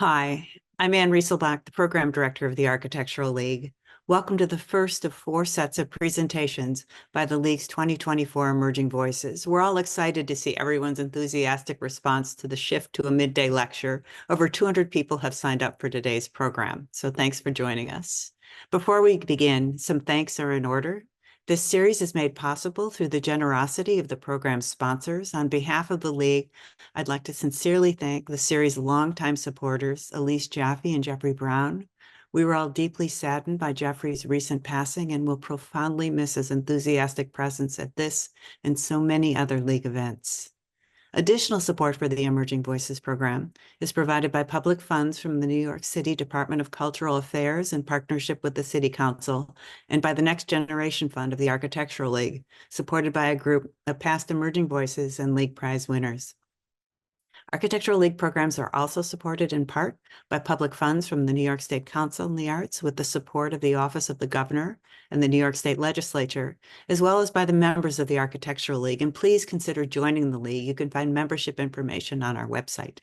Hi, I'm Ann Rieselbach, the Program Director of the Architectural League. Welcome to the first of 4 sets of presentations by the League's 2024 Emerging Voices. We're all excited to see everyone's enthusiastic response to the shift to a midday lecture. Over 200 people have signed up for today's program, so thanks for joining us. Before we begin, some thanks are in order. This series is made possible through the generosity of the program's sponsors. On behalf of the League, I'd like to sincerely thank the series' longtime supporters, Elise Jaffe and Jeffrey Brown. We were all deeply saddened by Jeffrey's recent passing and will profoundly miss his enthusiastic presence at this and so many other League events. Additional support for the Emerging Voices program is provided by public funds from the New York City Department of Cultural Affairs in partnership with the City Council and by the Next Generation Fund of the Architectural League, supported by a group of past Emerging Voices and League Prize winners. Architectural League programs are also supported in part by public funds from the New York State Council on the Arts with the support of the Office of the Governor and the New York State Legislature, as well as by the members of the Architectural League. And please consider joining the League. You can find membership information on our website.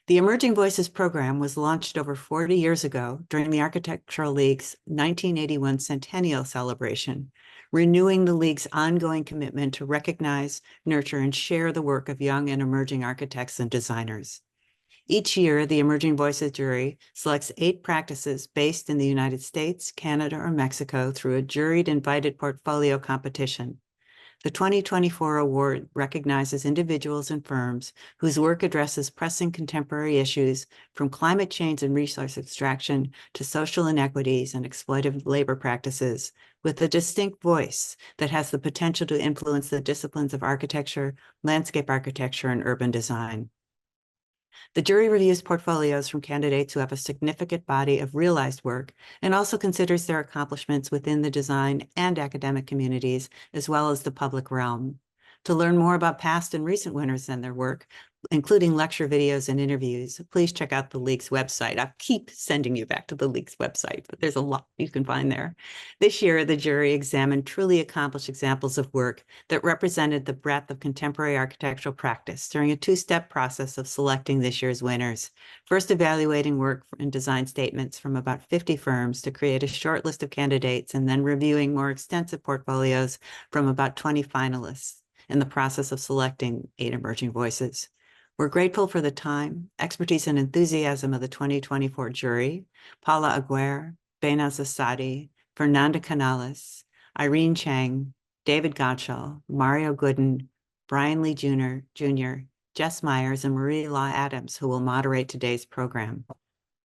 The Emerging Voices program was launched over 40 years ago during the Architectural League's 1981 centennial celebration, renewing the League's ongoing commitment to recognize, nurture, and share the work of young and emerging architects and designers. Each year, the Emerging Voices jury selects 8 practices based in the United States, Canada, or Mexico through a juried invited portfolio competition. The 2024 award recognizes individuals and firms whose work addresses pressing contemporary issues from climate change and resource extraction to social inequities and exploitive labor practices, with a distinct voice that has the potential to influence the disciplines of architecture, landscape architecture, and urban design. The jury reviews portfolios from candidates who have a significant body of realized work and also considers their accomplishments within the design and academic communities, as well as the public realm. To learn more about past and recent winners and their work, including lecture videos and interviews, please check out the League's website. I keep sending you back to the League's website, but there's a lot you can find there. This year, the jury examined truly accomplished examples of work that represented the breadth of contemporary architectural practice during a 2-step process of selecting this year's winners. First, evaluating work and design statements from about 50 firms to create a short list of candidates, and then reviewing more extensive portfolios from about 20 finalists in the process of selecting 8 emerging voices. We're grateful for the time, expertise, and enthusiasm of the 2024 jury, Paula Aguirre, Behnaz Asadi, Fernanda Canales, Irene Chang, David Gottschall, Mario Gooden, Brian Lee Jr., Jess Myers, and Marie Law Adams, who will moderate today's program.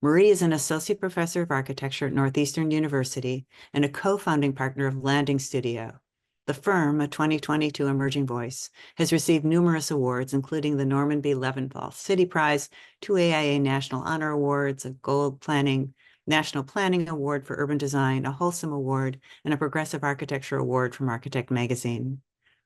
Marie is an associate professor of architecture at Northeastern University and a co-founding partner of Landing Studio. The firm, a 2022 Emerging Voice, has received numerous awards, including the Norman B. Leventhal City Prize, 2 AIA National Honor Awards, a Gold National Planning Award for Urban Design, a Wholesome Award, and a Progressive Architecture Award from Architect Magazine.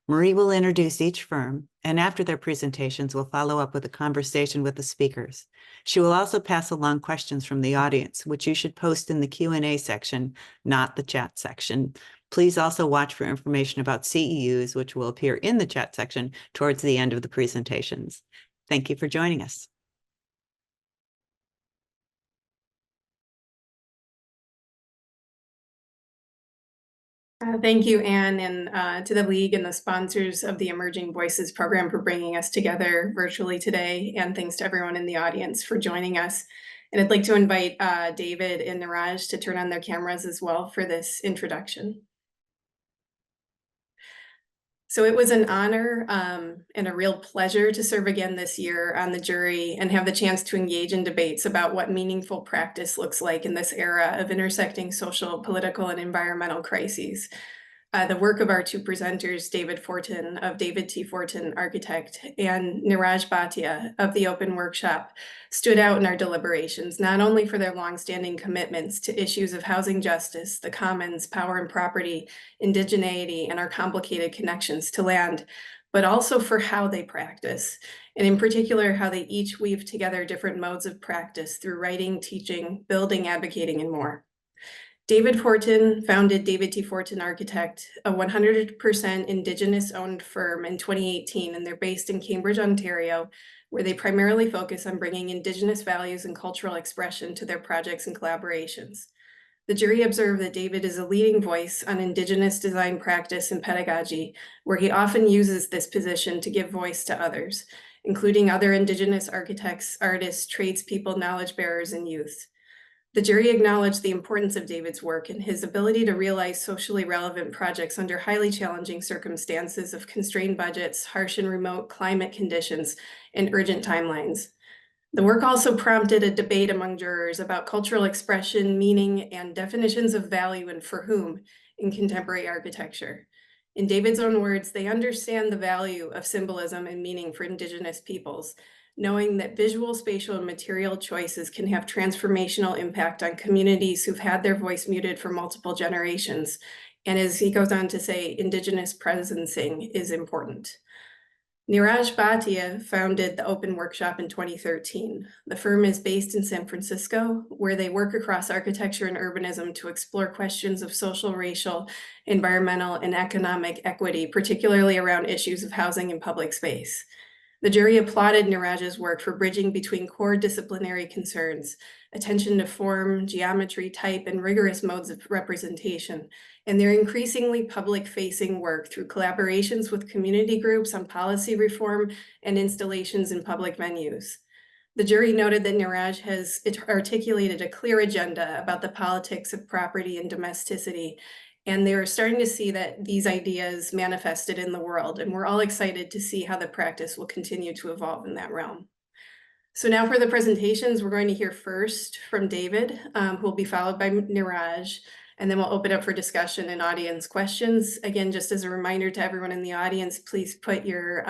Marie will introduce each firm, and after their presentations, we'll follow up with a conversation with the speakers. She will also pass along questions from the audience, which you should post in the Q&A section, not the chat section. Please also watch for information about CEUs, which will appear in the chat section towards the end of the presentations. Thank you for joining us. Thank you, Anne, and to the League and the sponsors of the Emerging Voices program for bringing us together virtually today. And thanks to everyone in the audience for joining us. And I'd like to invite David and Neeraj to turn on their cameras as well for this introduction. So it was an honor and a real pleasure to serve again this year on the jury and have the chance to engage in debates about what meaningful practice looks like in this era of intersecting social, political, and environmental crises. The work of our 2 presenters, David Fortin of David T Fortin Architect and Neeraj Bhatia of the Open Workshop, stood out in our deliberations, not only for their longstanding commitments to issues of housing justice, the commons, power and property, indigeneity, and our complicated connections to land, but also for how they practice, and in particular, how they each weave together different modes of practice through writing, teaching, building, advocating, and more. David Fortin founded David T Fortin Architect, a 100% Indigenous-owned firm in 2018, and they're based in Cambridge, Ontario, where they primarily focus on bringing Indigenous values and cultural expression to their projects and collaborations. The jury observed that David is a leading voice on Indigenous design practice and pedagogy, where he often uses this position to give voice to others, including other Indigenous architects, artists, tradespeople, knowledge bearers, and youth. The jury acknowledged the importance of David's work and his ability to realize socially relevant projects under highly challenging circumstances of constrained budgets, harsh and remote climate conditions, and urgent timelines. The work also prompted a debate among jurors about cultural expression, meaning, and definitions of value and for whom in contemporary architecture. In David's own words, they understand the value of symbolism and meaning for Indigenous peoples, knowing that visual, spatial, and material choices can have transformational impact on communities who've had their voice muted for multiple generations. And as he goes on to say, Indigenous presencing is important. Neeraj Bhatia founded the Open Workshop in 2013. The firm is based in San Francisco, where they work across architecture and urbanism to explore questions of social, racial, environmental, and economic equity, particularly around issues of housing and public space. The jury applauded Neeraj's work for bridging between core disciplinary concerns, attention to form, geometry, type, and rigorous modes of representation, and their increasingly public-facing work through collaborations with community groups on policy reform and installations in public venues. The jury noted that Neeraj has articulated a clear agenda about the politics of property and domesticity, and they're starting to see that these ideas manifested in the world, and we're all excited to see how the practice will continue to evolve in that realm. So now for the presentations, we're going to hear first from David, who will be followed by Neeraj, and then we'll open up for discussion and audience questions. Again, just as a reminder to everyone in the audience, please put your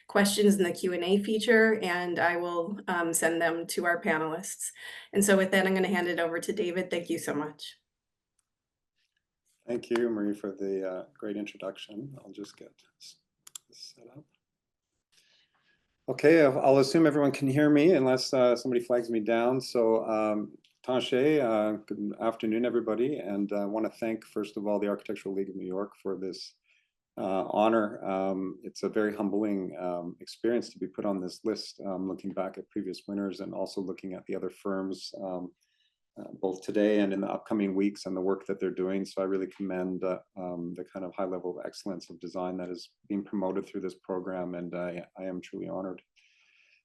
questions in the Q&A feature, and I will send them to our panelists. And so with that, I'm going to hand it over to David. Thank you so much. Thank you, Marie, for the great introduction. I'll just get this set up. Okay, I'll assume everyone can hear me unless somebody flags me down. So, Tanshe, good afternoon, everybody. And I want to thank, first of all, the Architectural League of New York for this honor. It's a very humbling experience to be put on this list, looking back at previous winners and also looking at the other firms, both today and in the upcoming weeks, and the work that they're doing. So I really commend the kind of high level of excellence of design that is being promoted through this program, and I am truly honored.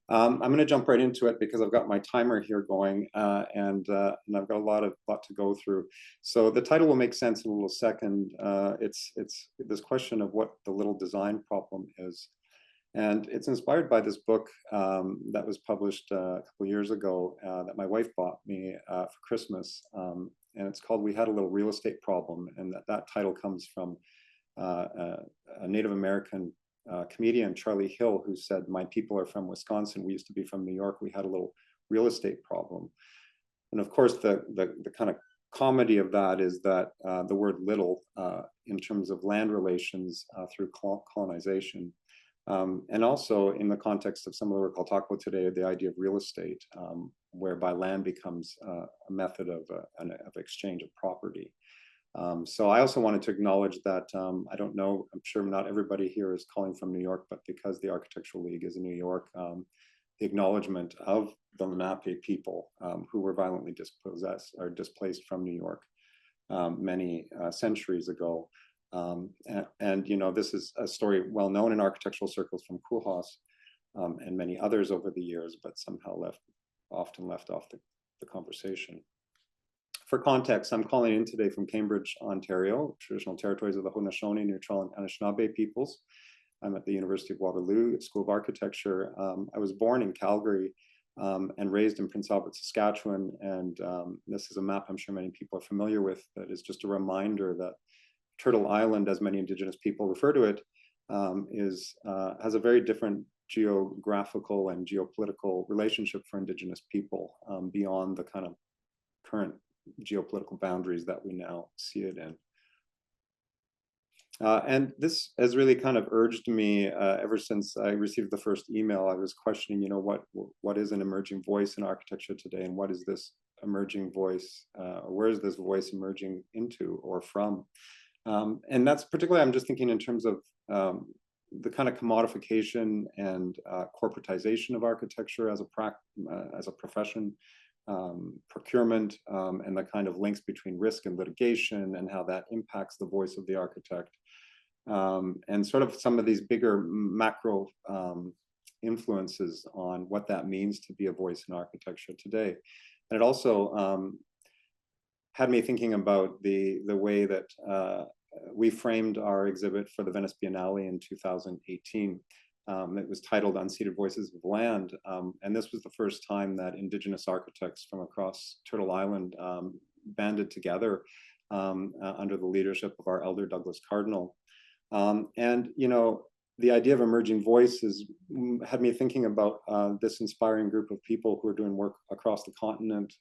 I'm going to jump right into it because I've got my timer here going, and I've got a lot to go through. So the title will make sense in a little second. It's this question of what the little design problem is. And it's inspired by this book that was published a couple of years ago that my wife bought me for Christmas. And it's called We Had a Little Real Estate Problem. And that title comes from a Native American comedian, Charlie Hill, who said, "My people are from Wisconsin. We used to be from New York. We had a little real estate problem." And of course, the kind of comedy of that is that the word little in terms of land relations through colonization, and also in the context of some of the work I'll talk about today, the idea of real estate, whereby land becomes a method of exchange of property. So I also wanted to acknowledge that, I don't know, I'm sure not everybody here is calling from New York, but because the Architectural League is in New York, the acknowledgement of the Lenape people who were violently dispossessed or displaced from New York many centuries ago. And you know, this is a story well known in architectural circles from Koolhaas and many others over the years, but somehow often left off the conversation. For context, I'm calling in today from Cambridge, Ontario, traditional territories of the Haudenosaunee, Neutral, and Anishinaabe peoples. I'm at the University of Waterloo School of Architecture. I was born in Calgary and raised in Prince Albert, Saskatchewan. And this is a map I'm sure many people are familiar with that is just a reminder that Turtle Island, as many Indigenous people refer to it, has a very different geographical and geopolitical relationship for Indigenous people beyond the kind of current geopolitical boundaries that we now see it in. And this has really kind of urged me ever since I received the first email. I was questioning, you know, what is an emerging voice in architecture today, and what is this emerging voice, or where is this voice emerging into or from? And that's particularly, I'm just thinking in terms of the kind of commodification and corporatization of architecture as a profession, procurement, and the kind of links between risk and litigation and how that impacts the voice of the architect, and sort of some of these bigger macro influences on what that means to be a voice in architecture today. And it also had me thinking about the way that we framed our exhibit for the Venice Biennale in 2018. It was titled Unceded Voices of Land, and this was the first time that Indigenous architects from across Turtle Island banded together under the leadership of our elder Douglas Cardinal. And, you know, the idea of emerging voices had me thinking about this inspiring group of people who are doing work across the continent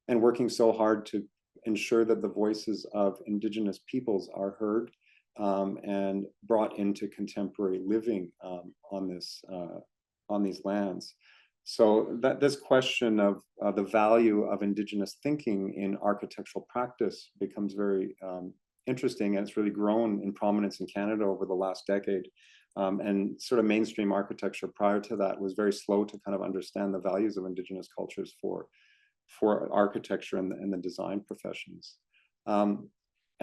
and working so hard to ensure that the voices of Indigenous peoples are heard and brought into contemporary living on these lands. So that this question of the value of Indigenous thinking in architectural practice becomes very interesting, and it's really grown in prominence in Canada over the last decade. And sort of mainstream architecture prior to that was very slow to kind of understand the values of Indigenous cultures for architecture and the design professions.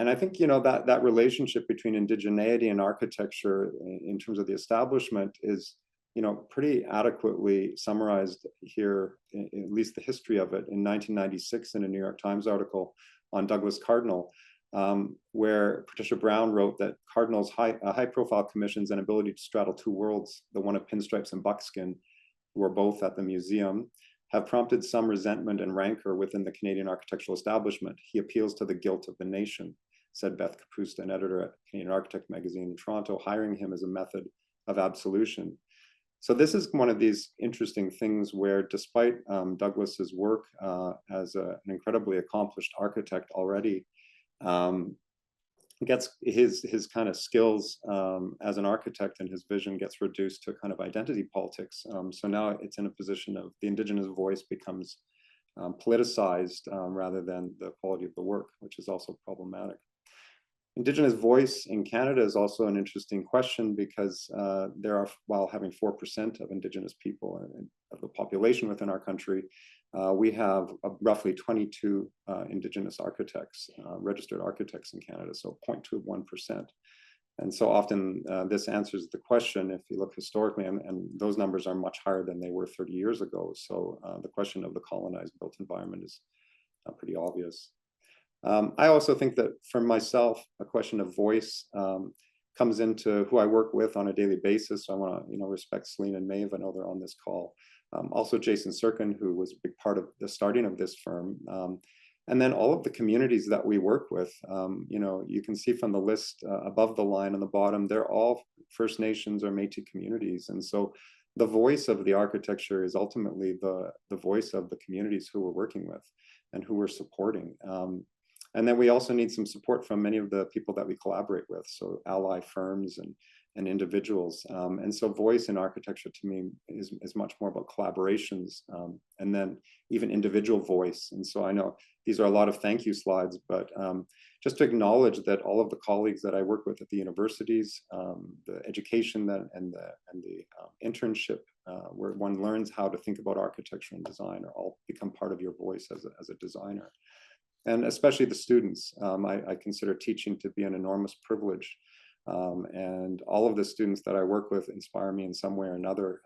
And I think, you know, that relationship between indigeneity and architecture in terms of the establishment is, you know, pretty adequately summarized here, at least the history of it, in 1996 in a New York Times article on Douglas Cardinal, where Patricia Brown wrote that Cardinal's high-profile commissions and ability to straddle two worlds, the one of pinstripes and buckskin, who are both at the museum, have prompted some resentment and rancor within the Canadian architectural establishment. He appeals to the guilt of the nation, said Beth Kapusta, an editor at Canadian Architect magazine in Toronto, hiring him as a method of absolution. So this is one of these interesting things where, despite Douglas's work as an incredibly accomplished architect already, gets his kind of skills as an architect and his vision gets reduced to kind of identity politics. So now it's in a position of the Indigenous voice becomes politicized rather than the quality of the work, which is also problematic. Indigenous voice in Canada is also an interesting question because there are, while having 4% of Indigenous people of the population within our country, we have roughly 22 Indigenous architects, registered architects in Canada, so 0.21%. And so often this answers the question, if you look historically, and those numbers are much higher than they were 30 years ago. So the question of the colonized built environment is pretty obvious. I also think that for myself, a question of voice comes into who I work with on a daily basis. So I want to, you know, respect Celine and Maeve. I know they're on this call. Also Jason Sirkin, who was a big part of the starting of this firm. And then all of the communities that we work with, you know, you can see from the list above the line on the bottom, they're all First Nations or Métis communities. And so the voice of the architecture is ultimately the voice of the communities who we're working with and who we're supporting. And then we also need some support from many of the people that we collaborate with, so ally firms and individuals. And so voice in architecture to me is much more about collaborations and then even individual voice. And so I know these are a lot of thank you slides, but just to acknowledge that all of the colleagues that I work with at the universities, the education and the internship where one learns how to think about architecture and design are all become part of your voice as a designer. And especially the students. I consider teaching to be an enormous privilege. And all of the students that I work with inspire me in some way or another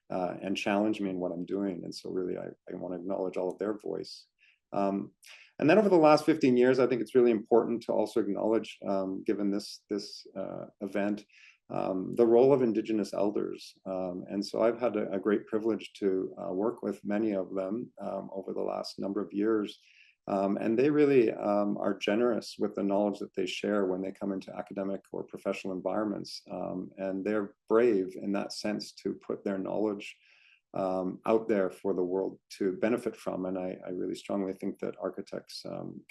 and challenge me in what I'm doing. And so really, I want to acknowledge all of their voice. And then over the last 15 years, I think it's really important to also acknowledge, given this event, the role of Indigenous elders. And so I've had a great privilege to work with many of them over the last number of years. And they really are generous with the knowledge that they share when they come into academic or professional environments. And they're brave in that sense to put their knowledge out there for the world to benefit from. And I really strongly think that architects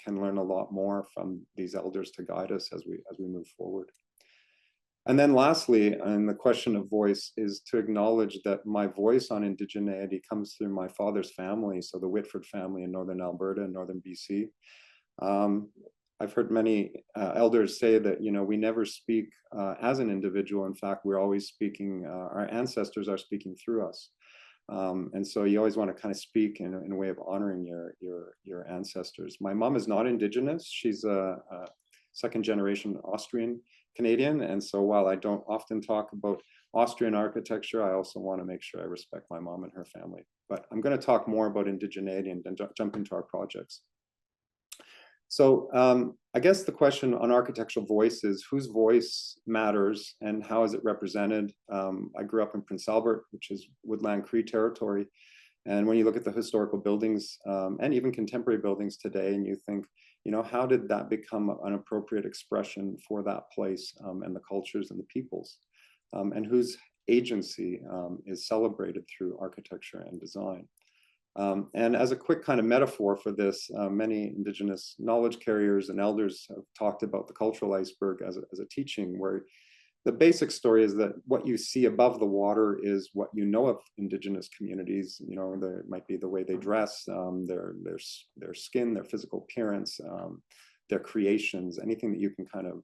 can learn a lot more from these elders to guide us as we move forward. And then lastly, and the question of voice is to acknowledge that my voice on indigeneity comes through my father's family, so the Whitford family in Northern Alberta and Northern BC. I've heard many elders say that, you know, we never speak as an individual. In fact, we're always speaking, our ancestors are speaking through us. And so you always want to kind of speak in a way of honoring your ancestors. My mom is not Indigenous. She's a second generation Austrian Canadian. And so while I don't often talk about Austrian architecture, I also want to make sure I respect my mom and her family. But I'm going to talk more about indigeneity and then jump into our projects. So I guess the question on architectural voice is whose voice matters and how is it represented? I grew up in Prince Albert, which is Woodland Cree territory. And when you look at the historical buildings and even contemporary buildings today, and you think, you know, how did that become an appropriate expression for that place and the cultures and the peoples? And whose agency is celebrated through architecture and design? And as a quick kind of metaphor for this, many Indigenous knowledge carriers and elders have talked about the cultural iceberg as a teaching, where the basic story is that what you see above the water is what you know of Indigenous communities. You know, there might be the way they dress, their skin, their physical appearance, their creations, anything that you can kind of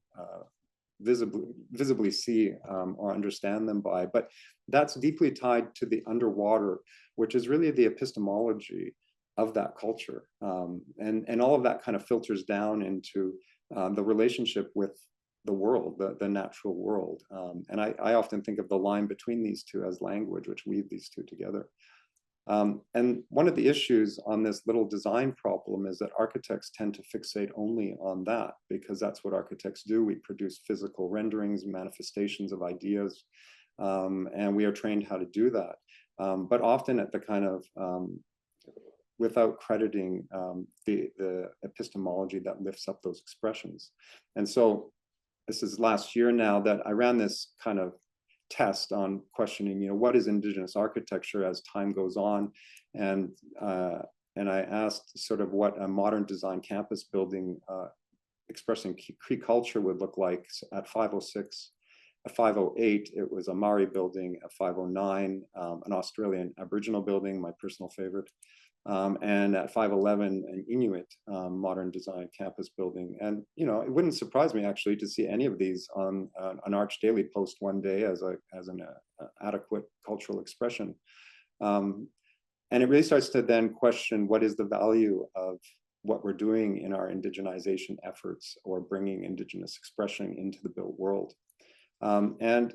visibly see or understand them by. But that's deeply tied to the underwater, which is really the epistemology of that culture. And all of that kind of filters down into the relationship with the world, the natural world. And I often think of the line between these two as language, which weave these two together. And one of the issues on this little design problem is that architects tend to fixate only on that, because that's what architects do. We produce physical renderings, manifestations of ideas, and we are trained how to do that. But often at the kind of, without crediting the epistemology that lifts up those expressions. And so this is last year now that I ran this kind of test on questioning, you know, what is Indigenous architecture as time goes on, and I asked sort of what a modern design campus building expressing Cree culture would look like at 506. At 508, it was a Maori building. At 509, an Australian Aboriginal building, my personal favorite. And at 511, an Inuit modern design campus building. And, you know, it wouldn't surprise me actually to see any of these on an Arch Daily post one day as an adequate cultural expression. And it really starts to then question what is the value of what we're doing in our indigenization efforts or bringing Indigenous expression into the built world. And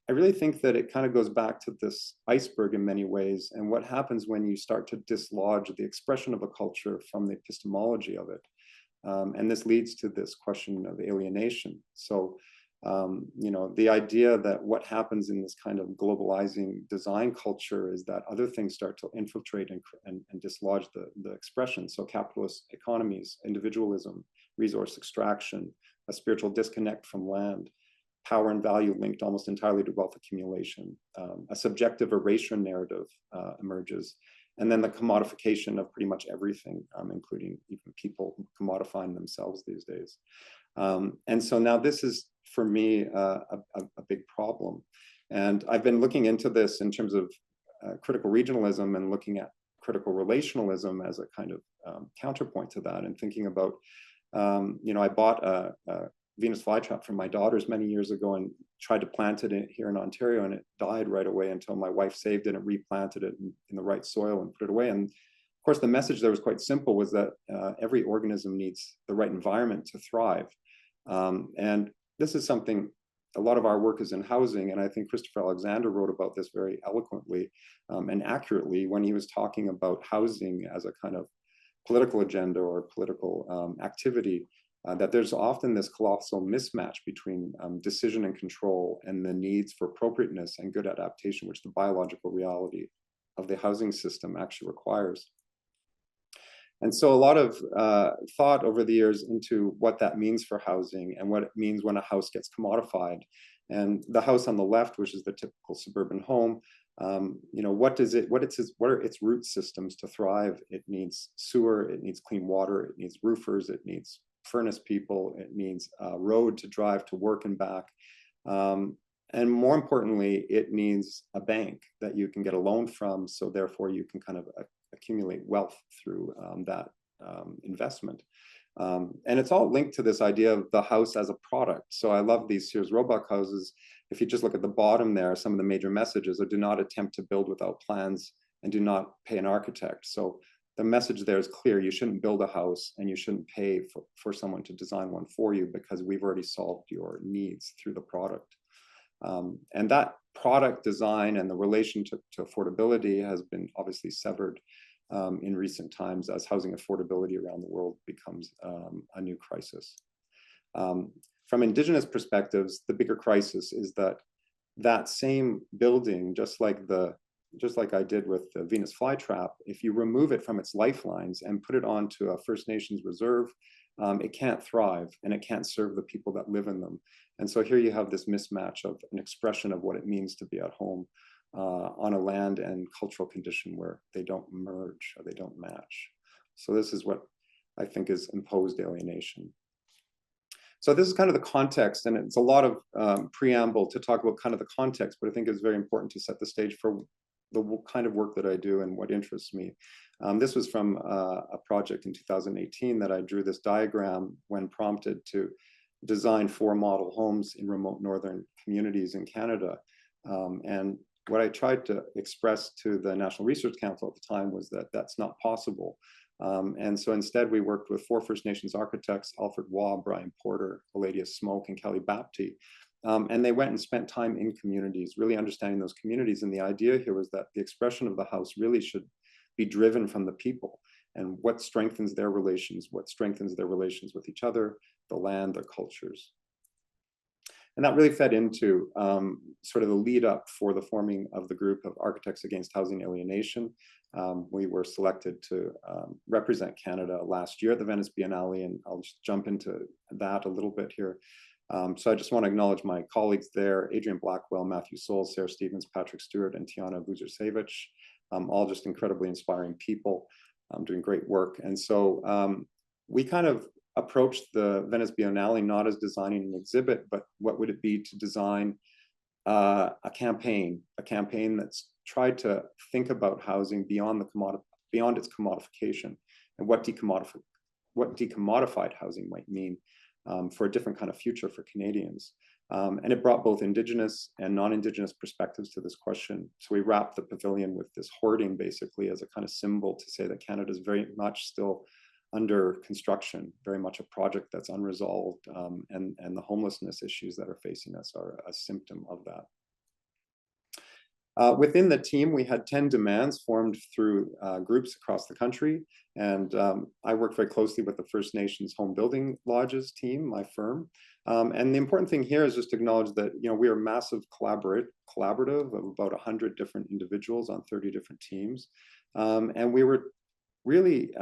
I really think that it kind of goes back to this iceberg in many ways, and what happens when you start to dislodge the expression of a culture from the epistemology of it. And this leads to this question of alienation. So, you know, the idea that what happens in this kind of globalizing design culture is that other things start to infiltrate and dislodge the expression. So capitalist economies, individualism, resource extraction, a spiritual disconnect from land, power and value linked almost entirely to wealth accumulation, a subjective erasure narrative emerges, and then the commodification of pretty much everything, including even people commodifying themselves these days. And so now this is, for me, a big problem. And I've been looking into this in terms of critical regionalism and looking at critical relationalism as a kind of counterpoint to that, and thinking about, you know, I bought a Venus flytrap from my daughters many years ago and tried to plant it here in Ontario, and it died right away until my wife saved it and replanted it in the right soil and put it away. And of course, the message there was quite simple, was that every organism needs the right environment to thrive. And this is something, a lot of our work is in housing, and I think Christopher Alexander wrote about this very eloquently and accurately when he was talking about housing as a kind of political agenda or political activity. That there's often this colossal mismatch between decision and control and the needs for appropriateness and good adaptation, which the biological reality of the housing system actually requires. And so a lot of thought over the years into what that means for housing and what it means when a house gets commodified. And the house on the left, which is the typical suburban home, you know, what are its root systems to thrive? It needs sewer, it needs clean water, it needs roofers, it needs furnace people, it needs a road to drive to work and back. And more importantly, it needs a bank that you can get a loan from, so therefore you can kind of accumulate wealth through that investment. And it's all linked to this idea of the house as a product. So I love these Sears Roebuck houses. If you just look at the bottom there, some of the major messages are: do not attempt to build without plans and do not pay an architect. So the message there is clear. You shouldn't build a house and you shouldn't pay for someone to design one for you, because we've already solved your needs through the product. And that product design and the relation to affordability has been obviously severed in recent times as housing affordability around the world becomes a new crisis. From Indigenous perspectives, the bigger crisis is that that same building, just like I did with the Venus flytrap, if you remove it from its lifelines and put it onto a First Nations reserve, it can't thrive and it can't serve the people that live in them. And so here you have this mismatch of an expression of what it means to be at home on a land and cultural condition where they don't merge or they don't match. So this is what I think is imposed alienation. So this is kind of the context, and it's a lot of preamble to talk about kind of the context, but I think it's very important to set the stage for the kind of work that I do and what interests me. This was from a project in 2018 that I drew this diagram when prompted to design 4 model homes in remote northern communities in Canada. And what I tried to express to the National Research Council at the time was that that's not possible. And so instead we worked with 4 First Nations architects: Alfred Waugh, Brian Porter, Eladia Smoke, and Kelly Bapti. And they went and spent time in communities, really understanding those communities. And the idea here was that the expression of the house really should be driven from the people, and what strengthens their relations, what strengthens their relations with each other, the land, their cultures. And that really fed into sort of the lead up for the forming of the group of Architects Against Housing Alienation. We were selected to represent Canada last year at the Venice Biennale, and I'll just jump into that a little bit here. So I just want to acknowledge my colleagues there: Adrian Blackwell, Matthew Souls, Sarah Stevens, Patrick Stewart, and Tiana Vucevic, all just incredibly inspiring people doing great work. And so we kind of approached the Venice Biennale not as designing an exhibit, but what would it be to design a campaign that's tried to think about housing beyond its commodification, and what decommodified housing might mean for a different kind of future for Canadians. And it brought both Indigenous and non-Indigenous perspectives to this question. So we wrapped the pavilion with this hoarding basically as a kind of symbol to say that Canada is very much still under construction, very much a project that's unresolved, and the homelessness issues that are facing us are a symptom of that. Within the team, we had 10 demands formed through groups across the country. And I worked very closely with the First Nations Home Building Lodges team, my firm. And the important thing here is just to acknowledge that, you know, we are a massive collaborative of about 100 different individuals on 30 different teams. And we were really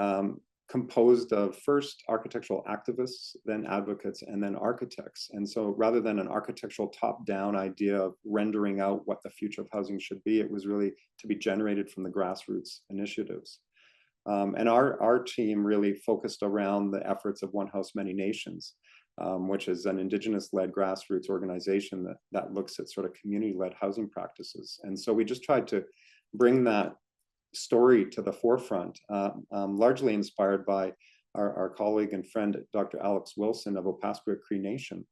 composed of first architectural activists, then advocates, and then architects. And so rather than an architectural top-down idea of rendering out what the future of housing should be, it was really to be generated from the grassroots initiatives. And our team really focused around the efforts of One House, Many Nations, which is an Indigenous-led grassroots organization that looks at sort of community-led housing practices. And so we just tried to bring that story to the forefront, largely inspired by our colleague and friend, Dr. Alex Wilson of Opaskwayak Cree Nation.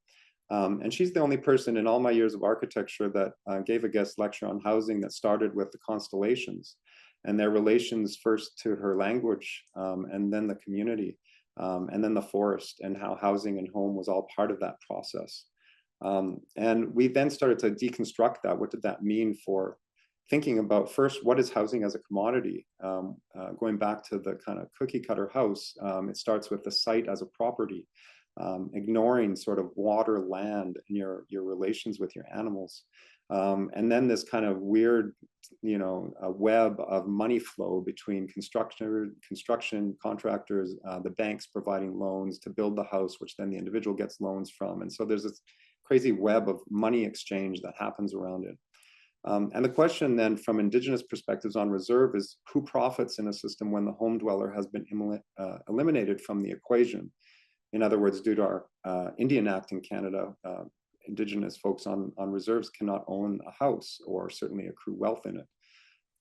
And she's the only person in all my years of architecture that gave a guest lecture on housing that started with the constellations and their relations first to her language, and then the community, and then the forest, and how housing and home was all part of that process. And we then started to deconstruct that. What did that mean for thinking about, first, what is housing as a commodity? Going back to the kind of cookie cutter house, it starts with the site as a property, ignoring sort of water, land, and your relations with your animals. And then this kind of weird, you know, a web of money flow between construction contractors, the banks providing loans to build the house, which then the individual gets loans from. And so there's this crazy web of money exchange that happens around it. And the question then from Indigenous perspectives on reserve is, who profits in a system when the home dweller has been eliminated from the equation? In other words, due to our Indian Act in Canada, Indigenous folks on reserves cannot own a house or certainly accrue wealth in it.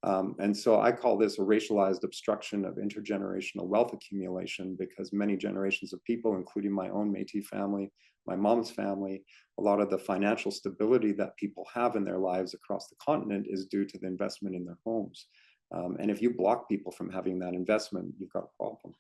And so I call this a racialized obstruction of intergenerational wealth accumulation, because many generations of people, including my own Métis family, my mom's family, a lot of the financial stability that people have in their lives across the continent is due to the investment in their homes. And if you block people from having that investment, you've got a problem.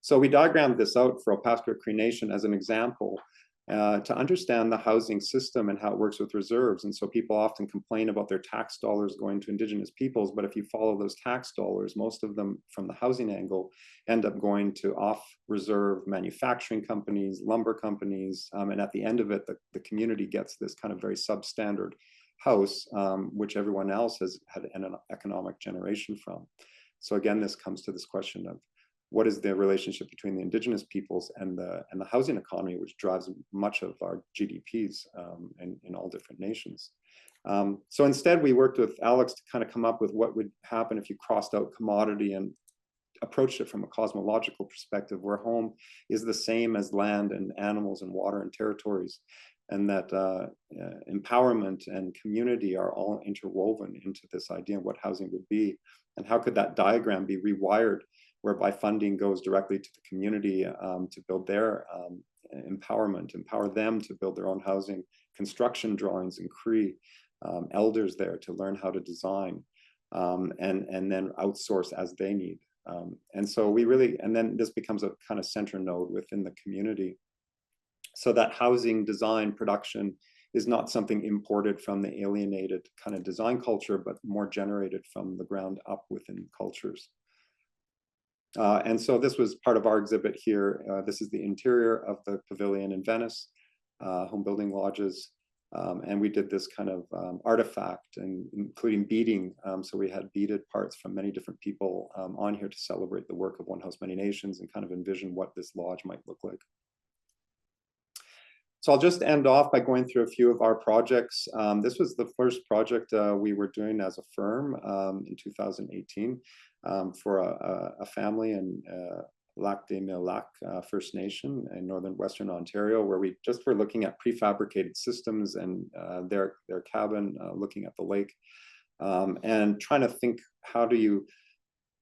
So we diagrammed this out for Opaskwayak Cree Nation as an example to understand the housing system and how it works with reserves. And so people often complain about their tax dollars going to Indigenous peoples, but if you follow those tax dollars, most of them from the housing angle end up going to off-reserve manufacturing companies, lumber companies, and at the end of it, the community gets this kind of very substandard house, which everyone else has had an economic generation from. So again, this comes to this question of what is the relationship between the Indigenous peoples and the housing economy, which drives much of our GDPs in all different nations. So instead, we worked with Alex to kind of come up with what would happen if you crossed out commodity and approached it from a cosmological perspective, where home is the same as land and animals and water and territories, and that empowerment and community are all interwoven into this idea of what housing would be. And how could that diagram be rewired, whereby funding goes directly to the community to build their empowerment, empower them to build their own housing, construction drawings in Cree, elders there to learn how to design, and then outsource as they need. And so we really, and then this becomes a kind of center node within the community, so that housing design production is not something imported from the alienated kind of design culture, but more generated from the ground up within cultures. And so this was part of our exhibit here. This is the interior of the pavilion in Venice, home building lodges. And we did this kind of artifact, and including beading. So we had beaded parts from many different people on here to celebrate the work of One House, Many Nations and kind of envision what this lodge might look like. So I'll just end off by going through a few of our projects. This was the first project we were doing as a firm in 2018 for a family in Lac des Mille Lacs First Nation in northern Western Ontario, where we just were looking at prefabricated systems and their cabin, looking at the lake, and trying to think, how do you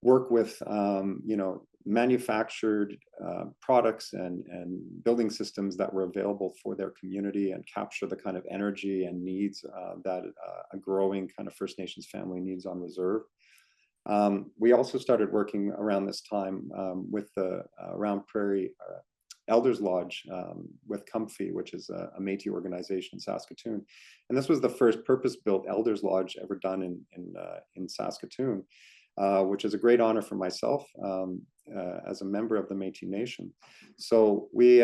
work with manufactured products and building systems that were available for their community, and capture the kind of energy and needs that a growing kind of First Nations family needs on reserve. We also started working around this time with the Round Prairie Elders Lodge with Comfy, which is a Métis organization in Saskatoon. And this was the first purpose-built Elders Lodge ever done in Saskatoon, which is a great honor for myself as a member of the Métis Nation. So we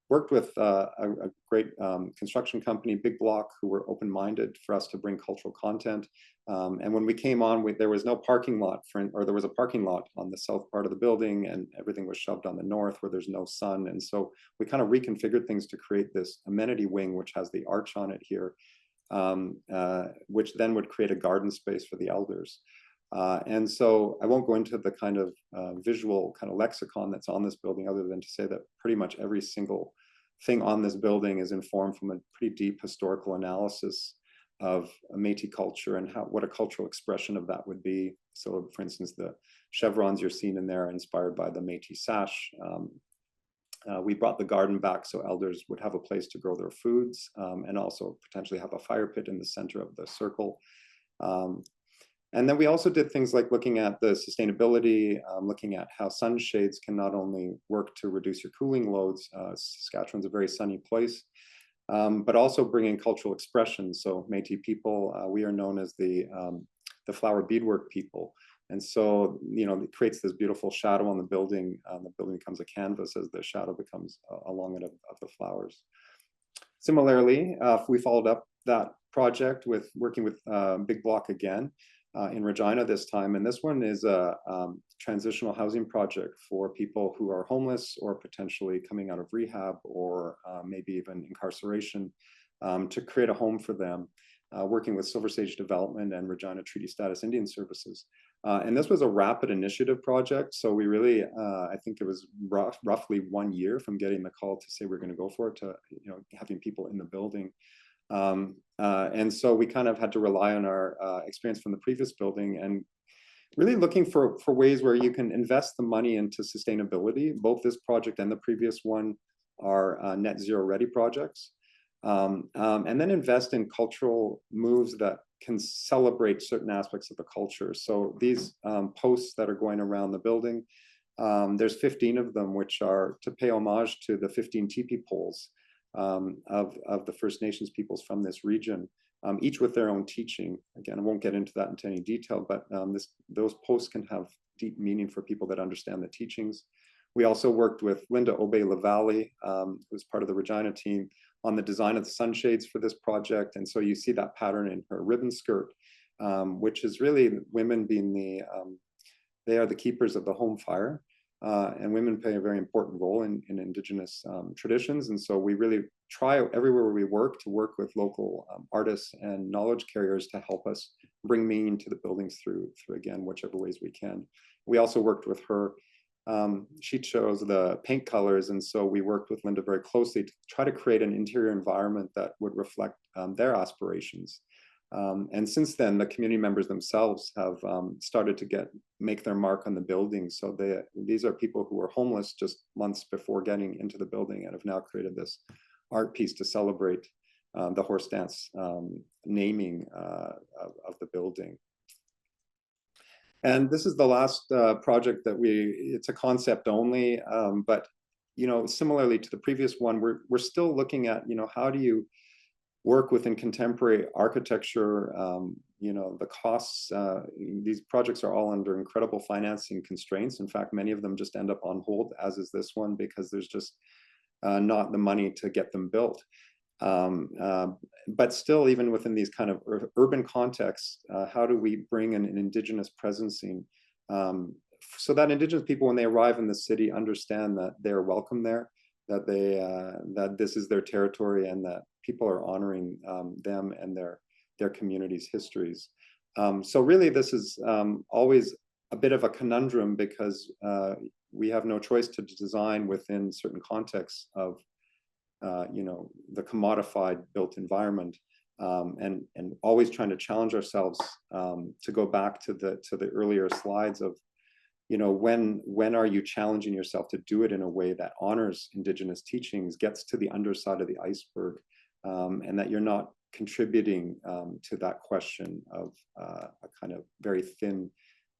worked with a great construction company, Big Block, who were open-minded for us to bring cultural content. And when we came on, there was no parking lot or there was a parking lot on the south part of the building, and everything was shoved on the north where there's no sun. And so we kind of reconfigured things to create this amenity wing, which has the arch on it here, which then would create a garden space for the elders. And so I won't go into the kind of visual kind of lexicon that's on this building, other than to say that pretty much every single thing on this building is informed from a pretty deep historical analysis of a Métis culture and what a cultural expression of that would be. So for instance, the chevrons you're seeing in there are inspired by the Métis sash. We brought the garden back so elders would have a place to grow their foods, and also potentially have a fire pit in the center of the circle. And then we also did things like looking at the sustainability, looking at how sunshades can not only work to reduce your cooling loads, Saskatchewan's a very sunny place, but also bring in cultural expression. So Métis people, we are known as the flower beadwork people. And so, it creates this beautiful shadow on the building. The building becomes a canvas as the shadow becomes along it of the flowers. Similarly, we followed up that project with working with Big Block again. In Regina this time, and this one is a transitional housing project for people who are homeless or potentially coming out of rehab or maybe even incarceration, to create a home for them, working with Silver Sage Development and Regina Treaty Status Indian Services. And this was a rapid initiative project, so we really, I think it was roughly 1 year from getting the call to say we're going to go for it to having people in the building. And so we kind of had to rely on our experience from the previous building and really looking for ways where you can invest the money into sustainability. Both this project and the previous one are net zero ready projects. And then invest in cultural moves that can celebrate certain aspects of the culture. So these posts that are going around the building, there's 15 of them, which are to pay homage to the 15 teepee poles of the First Nations peoples from this region, each with their own teaching. Again, I won't get into that into any detail, but those posts can have deep meaning for people that understand the teachings. We also worked with Linda Obey-Lavallee, who's part of the Regina team, on the design of the sunshades for this project. And so you see that pattern in her ribbon skirt, which is really women being they are the keepers of the home fire. And women play a very important role in Indigenous traditions. And so we really try everywhere we work to work with local artists and knowledge carriers to help us bring meaning to the buildings through again, whichever ways we can. We also worked with her. She chose the paint colors. And so we worked with Linda very closely to try to create an interior environment that would reflect their aspirations. And since then, the community members themselves have started to make their mark on the building. So these are people who were homeless just months before getting into the building and have now created this art piece to celebrate the horse dance naming of the building. And this is the last project that it's a concept only, but similarly to the previous one, we're still looking at, how do you work within contemporary architecture, the costs. These projects are all under incredible financing constraints. In fact, many of them just end up on hold, as is this one, because there's just not the money to get them built. But still, even within these kind of urban contexts, how do we bring an Indigenous presence in, so that Indigenous people, when they arrive in the city, understand that they're welcome there, that that this is their territory, and that people are honoring them and their community's histories. So really, this is always a bit of a conundrum, because we have no choice to design within certain contexts of the commodified built environment, and always trying to challenge ourselves to go back to the earlier slides of, when are you challenging yourself to do it in a way that honors Indigenous teachings, gets to the underside of the iceberg, and that you're not contributing to that question of a kind of very thin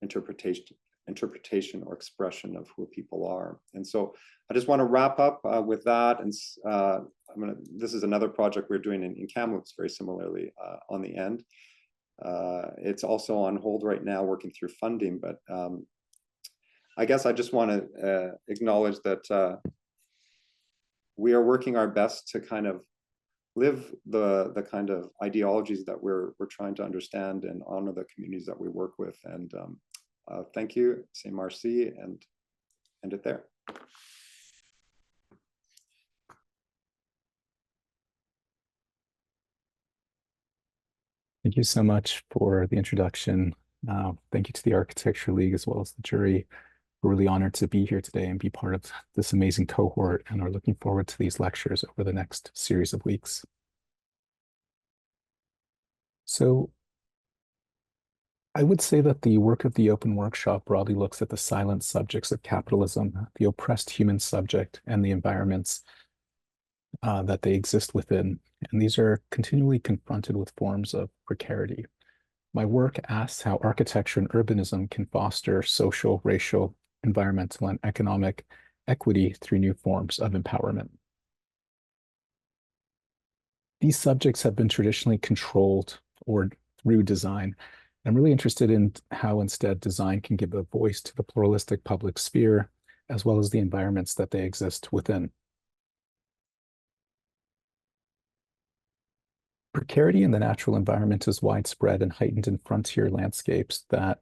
interpretation or expression of who people are. And so I just want to wrap up with that. And this is another project we're doing in Kamloops, very similarly on the end. It's also on hold right now, working through funding, but I guess I just want to acknowledge that we are working our best to kind of live the kind of ideologies that we're trying to understand and honor the communities that we work with. And thank you, c'est merci, and end it there. Thank you so much for the introduction. Thank you to the Architecture League as well as the jury. We're really honored to be here today and be part of this amazing cohort, and are looking forward to these lectures over the next series of weeks. So I would say that the work of the open workshop broadly looks at the silent subjects of capitalism, the oppressed human subject, and the environments that they exist within. And these are continually confronted with forms of precarity. My work asks how architecture and urbanism can foster social, racial, environmental, and economic equity through new forms of empowerment. These subjects have been traditionally controlled or through design. I'm really interested in how instead design can give a voice to the pluralistic public sphere, as well as the environments that they exist within. Precarity in the natural environment is widespread and heightened in frontier landscapes that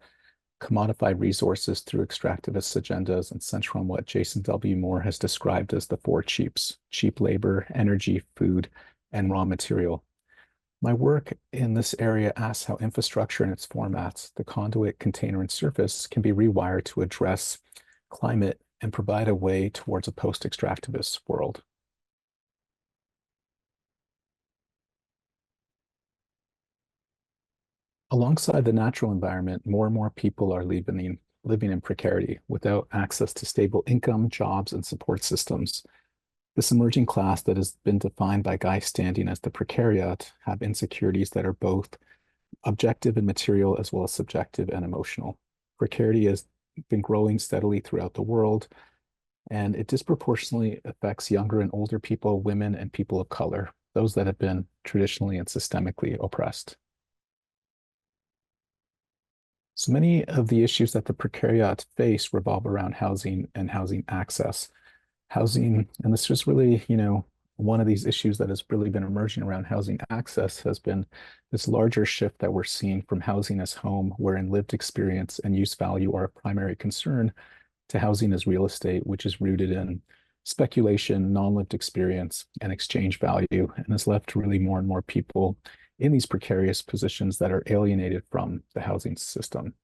commodify resources through extractivist agendas and center on what Jason W. Moore has described as the four cheaps: cheap labor, energy, food, and raw material. My work in this area asks how infrastructure and its formats, the conduit, container, and surface, can be rewired to address climate and provide a way towards a post-extractivist world. Alongside the natural environment, more and more people are living in precarity without access to stable income, jobs, and support systems. This emerging class that has been defined by guys standing as the precariat have insecurities that are both objective and material as well as subjective and emotional. Precarity has been growing steadily throughout the world, and it disproportionately affects younger and older people, women, and people of color, those that have been traditionally and systemically oppressed. So many of the issues that the precariat face revolve around housing and housing access. Housing, and this is really, one of these issues that has really been emerging around housing access has been this larger shift that we're seeing from housing as home, wherein lived experience and use value are a primary concern, to housing as real estate, which is rooted in speculation, non-lived experience, and exchange value, and has left really more and more people in these precarious positions that are alienated from the housing system.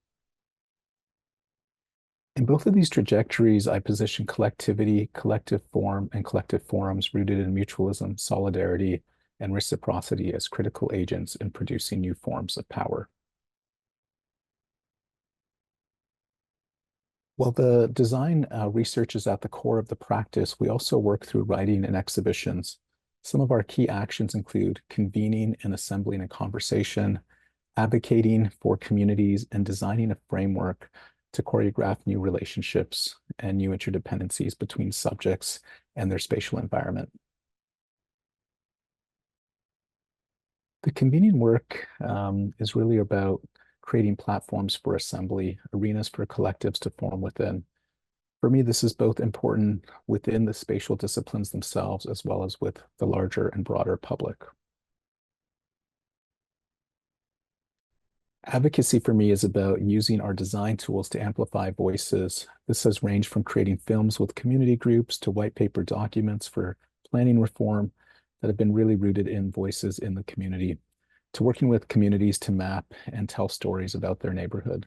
In both of these trajectories, I position collectivity, collective form, and collective forums rooted in mutualism, solidarity, and reciprocity as critical agents in producing new forms of power. While the design research is at the core of the practice, we also work through writing and exhibitions. Some of our key actions include convening and assembling a conversation, advocating for communities, and designing a framework to choreograph new relationships and new interdependencies between subjects and their spatial environment. The convening work is really about creating platforms for assembly, arenas for collectives to form within. For me, this is both important within the spatial disciplines themselves, as well as with the larger and broader public. Advocacy for me is about using our design tools to amplify voices. This has ranged from creating films with community groups to white paper documents for planning reform that have been really rooted in voices in the community, to working with communities to map and tell stories about their neighborhood.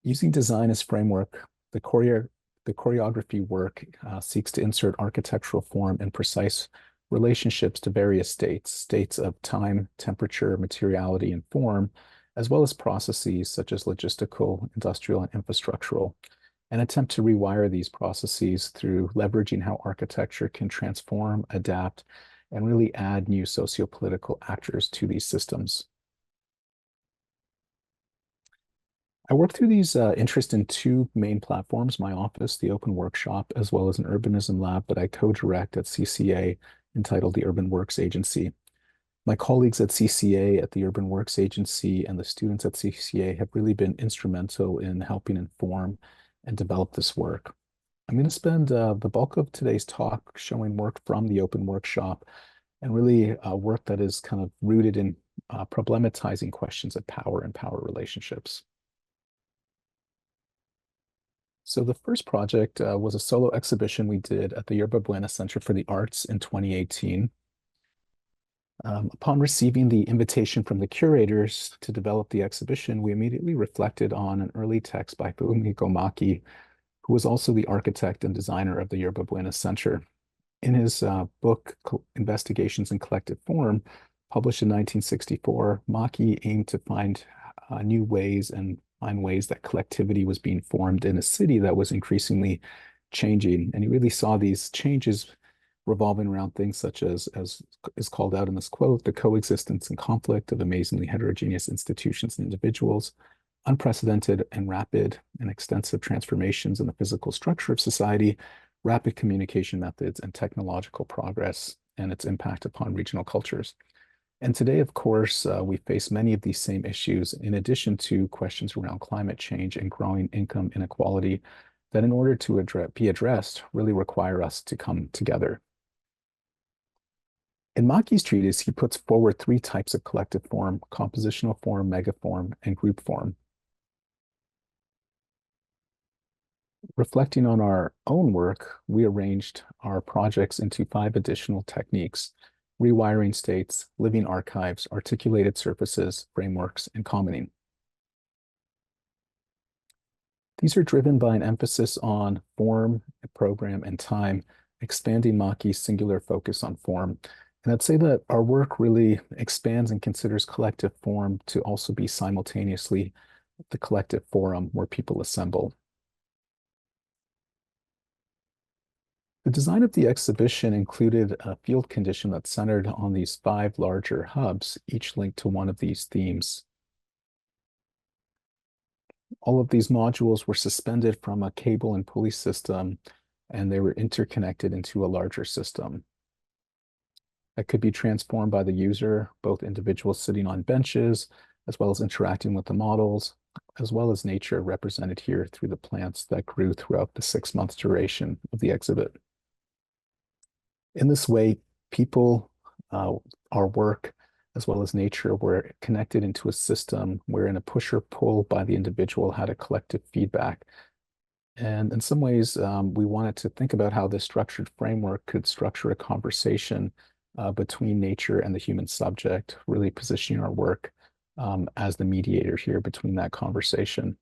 Using design as framework, the choreography work seeks to insert architectural form and precise relationships to various states of time, temperature, materiality, and form, as well as processes such as logistical, industrial, and infrastructural, and attempt to rewire these processes through leveraging how architecture can transform, adapt, and really add new socio-political actors to these systems. I work through these interests in two main platforms, my office, the Open Workshop, as well as an urbanism lab that I co-direct at CCA entitled the Urban Works Agency. My colleagues at CCA, at the Urban Works Agency, and the students at CCA have really been instrumental in helping inform and develop this work. I'm going to spend the bulk of today's talk showing work from the Open Workshop, and really work that is kind of rooted in problematizing questions of power and power relationships. So the first project was a solo exhibition we did at the Yerba Buena Center for the Arts in 2018. Upon receiving the invitation from the curators to develop the exhibition, we immediately reflected on an early text by Fumiko Maki, who was also the architect and designer of the Yerba Buena Center. In his book, Investigations in Collective Form, published in 1964, Maki aimed to find new ways and find ways that collectivity was being formed in a city that was increasingly changing. And he really saw these changes revolving around things such as is called out in this quote, the coexistence and conflict of amazingly heterogeneous institutions and individuals, unprecedented and rapid and extensive transformations in the physical structure of society, rapid communication methods, and technological progress and its impact upon regional cultures. And today, of course, we face many of these same issues, in addition to questions around climate change and growing income inequality, that in order to be addressed, really require us to come together. In Maki's treatise, he puts forward three types of collective form: compositional form, megaform, and group form. Reflecting on our own work, we arranged our projects into 5 additional techniques: rewiring states, living archives, articulated surfaces, frameworks, and commenting. These are driven by an emphasis on form, program, and time, expanding Maki's singular focus on form, And I'd say that our work really expands and considers collective form to also be simultaneously the collective forum where people assemble. The design of the exhibition included a field condition that centered on these 5 larger hubs, each linked to one of these themes. All of these modules were suspended from a cable and pulley system, and they were interconnected into a larger system that could be transformed by the user, both individuals sitting on benches, as well as interacting with the models, as well as nature represented here through the plants that grew throughout the 6-month duration of the exhibit. In this way, people, our work, as well as nature were connected into a system wherein a push or pull by the individual had a collective feedback. And in some ways, we wanted to think about how this structured framework could structure a conversation between nature and the human subject, really positioning our work as the mediator here between that conversation.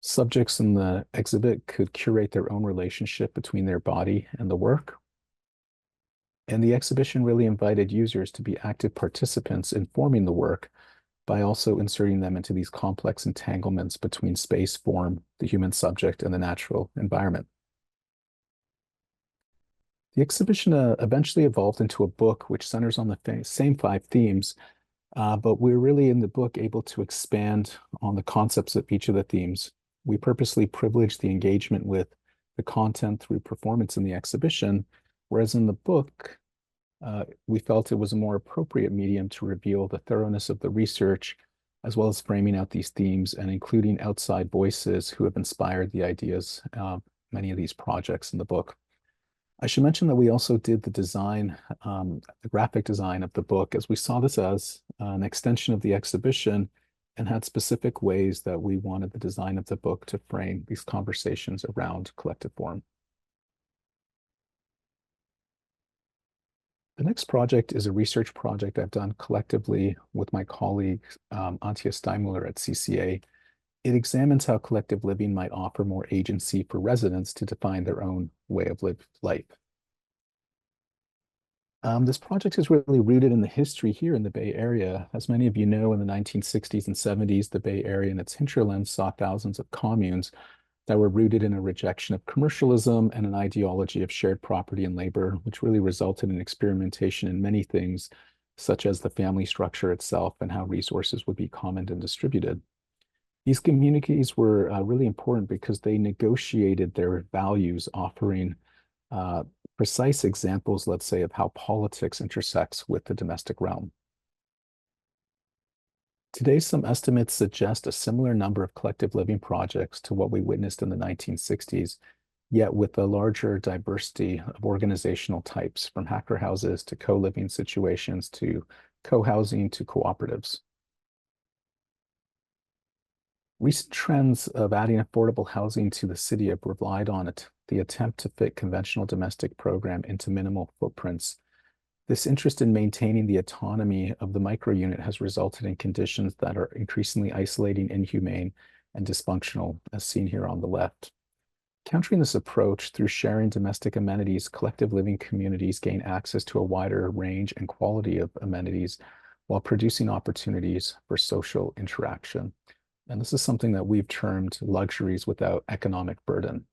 Subjects in the exhibit could curate their own relationship between their body and the work. And the exhibition really invited users to be active participants in forming the work by also inserting them into these complex entanglements between space, form, the human subject, and the natural environment. The exhibition eventually evolved into a book which centers on the same 5 themes, but we're really in the book able to expand on the concepts of each of the themes. We purposely privileged the engagement with the content through performance in the exhibition, whereas in the book, we felt it was a more appropriate medium to reveal the thoroughness of the research, as well as framing out these themes and including outside voices who have inspired the ideas, many of these projects in the book. I should mention that we also did the design, the graphic design of the book, as we saw this as an extension of the exhibition and had specific ways that we wanted the design of the book to frame these conversations around collective form. The next project is a research project I've done collectively with my colleague, Antje Steinmuller at CCA. It examines how collective living might offer more agency for residents to define their own way of life. This project is really rooted in the history here in the Bay Area. As many of you know, in the 1960s and 70s, the Bay Area and its hinterlands saw thousands of communes that were rooted in a rejection of commercialism and an ideology of shared property and labor, which really resulted in experimentation in many things, such as the family structure itself and how resources would be commoned and distributed. These communities were really important because they negotiated their values, offering precise examples, let's say, of how politics intersects with the domestic realm. Today, some estimates suggest a similar number of collective living projects to what we witnessed in the 1960s, yet with a larger diversity of organizational types, from hacker houses to co-living situations to co-housing to cooperatives. Recent trends of adding affordable housing to the city have relied on the attempt to fit conventional domestic program into minimal footprints. This interest in maintaining the autonomy of the micro-unit has resulted in conditions that are increasingly isolating, inhumane, and dysfunctional, as seen here on the left. Countering this approach through sharing domestic amenities, collective living communities gain access to a wider range and quality of amenities while producing opportunities for social interaction. And this is something that we've termed luxuries without economic burden.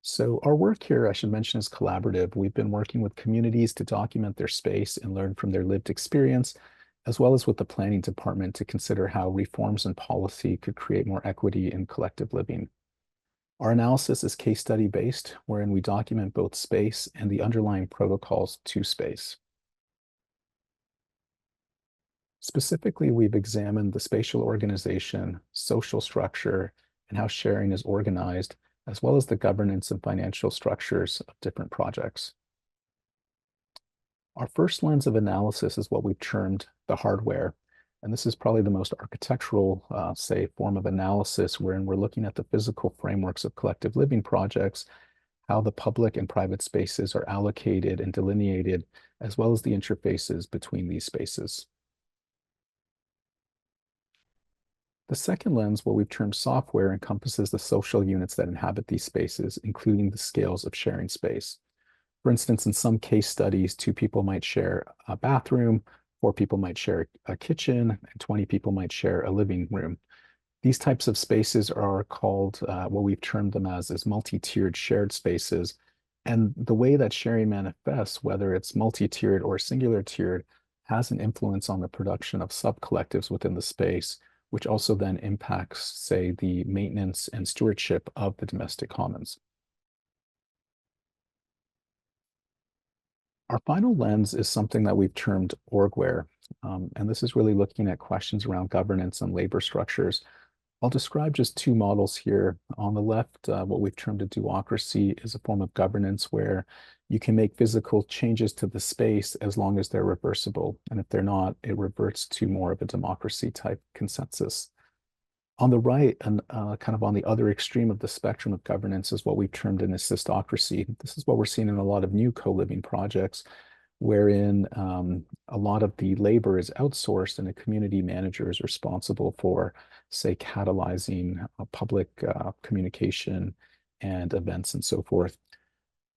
So our work here, I should mention, is collaborative. We've been working with communities to document their space and learn from their lived experience, as well as with the planning department to consider how reforms and policy could create more equity in collective living. Our analysis is case study based, wherein we document both space and the underlying protocols to space. Specifically, we've examined the spatial organization, social structure, and how sharing is organized, as well as the governance and financial structures of different projects. Our first lens of analysis is what we've termed the hardware, and this is probably the most architectural, say, form of analysis, wherein we're looking at the physical frameworks of collective living projects, how the public and private spaces are allocated and delineated, as well as the interfaces between these spaces. The second lens, what we've termed software, encompasses the social units that inhabit these spaces, including the scales of sharing space. For instance, in some case studies, 2 people might share a bathroom, 4 people might share a kitchen, and 20 people might share a living room. These types of spaces are called what we've termed them as multi-tiered shared spaces. And the way that sharing manifests, whether it's multi-tiered or singular tiered, has an influence on the production of sub-collectives within the space, which also then impacts, say, the maintenance and stewardship of the domestic commons. Our final lens is something that we've termed orgware, and this is really looking at questions around governance and labor structures. I'll describe just 2 models here. On the left, what we've termed a duocracy is a form of governance where you can make physical changes to the space as long as they're reversible. And if they're not, it reverts to more of a democracy type consensus. On the right, and kind of on the other extreme of the spectrum of governance, is what we've termed an assistocracy. This is what we're seeing in a lot of new co-living projects, wherein a lot of the labor is outsourced and a community manager is responsible for, say, catalyzing public communication and events and so forth.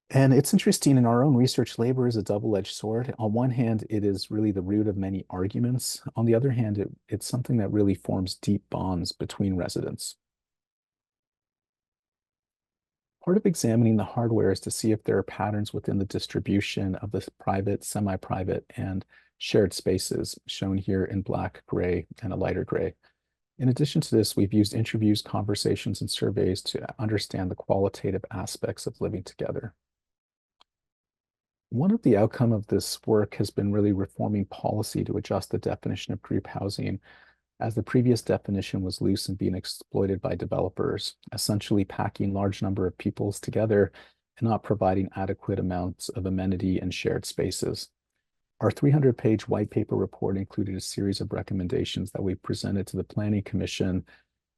And it's interesting, in our own research, labor is a double-edged sword. On one hand, it is really the root of many arguments. On the other hand, it's something that really forms deep bonds between residents. Part of examining the hardware is to see if there are patterns within the distribution of the private, semi-private, and shared spaces, shown here in black, gray, and a lighter gray. In addition to this, we've used interviews, conversations, and surveys to understand the qualitative aspects of living together. One of the outcomes of this work has been really reforming policy to adjust the definition of group housing, as the previous definition was loose and being exploited by developers, essentially packing large number of peoples together and not providing adequate amounts of amenity and shared spaces. Our 300-page white paper report included a series of recommendations that we presented to the Planning Commission,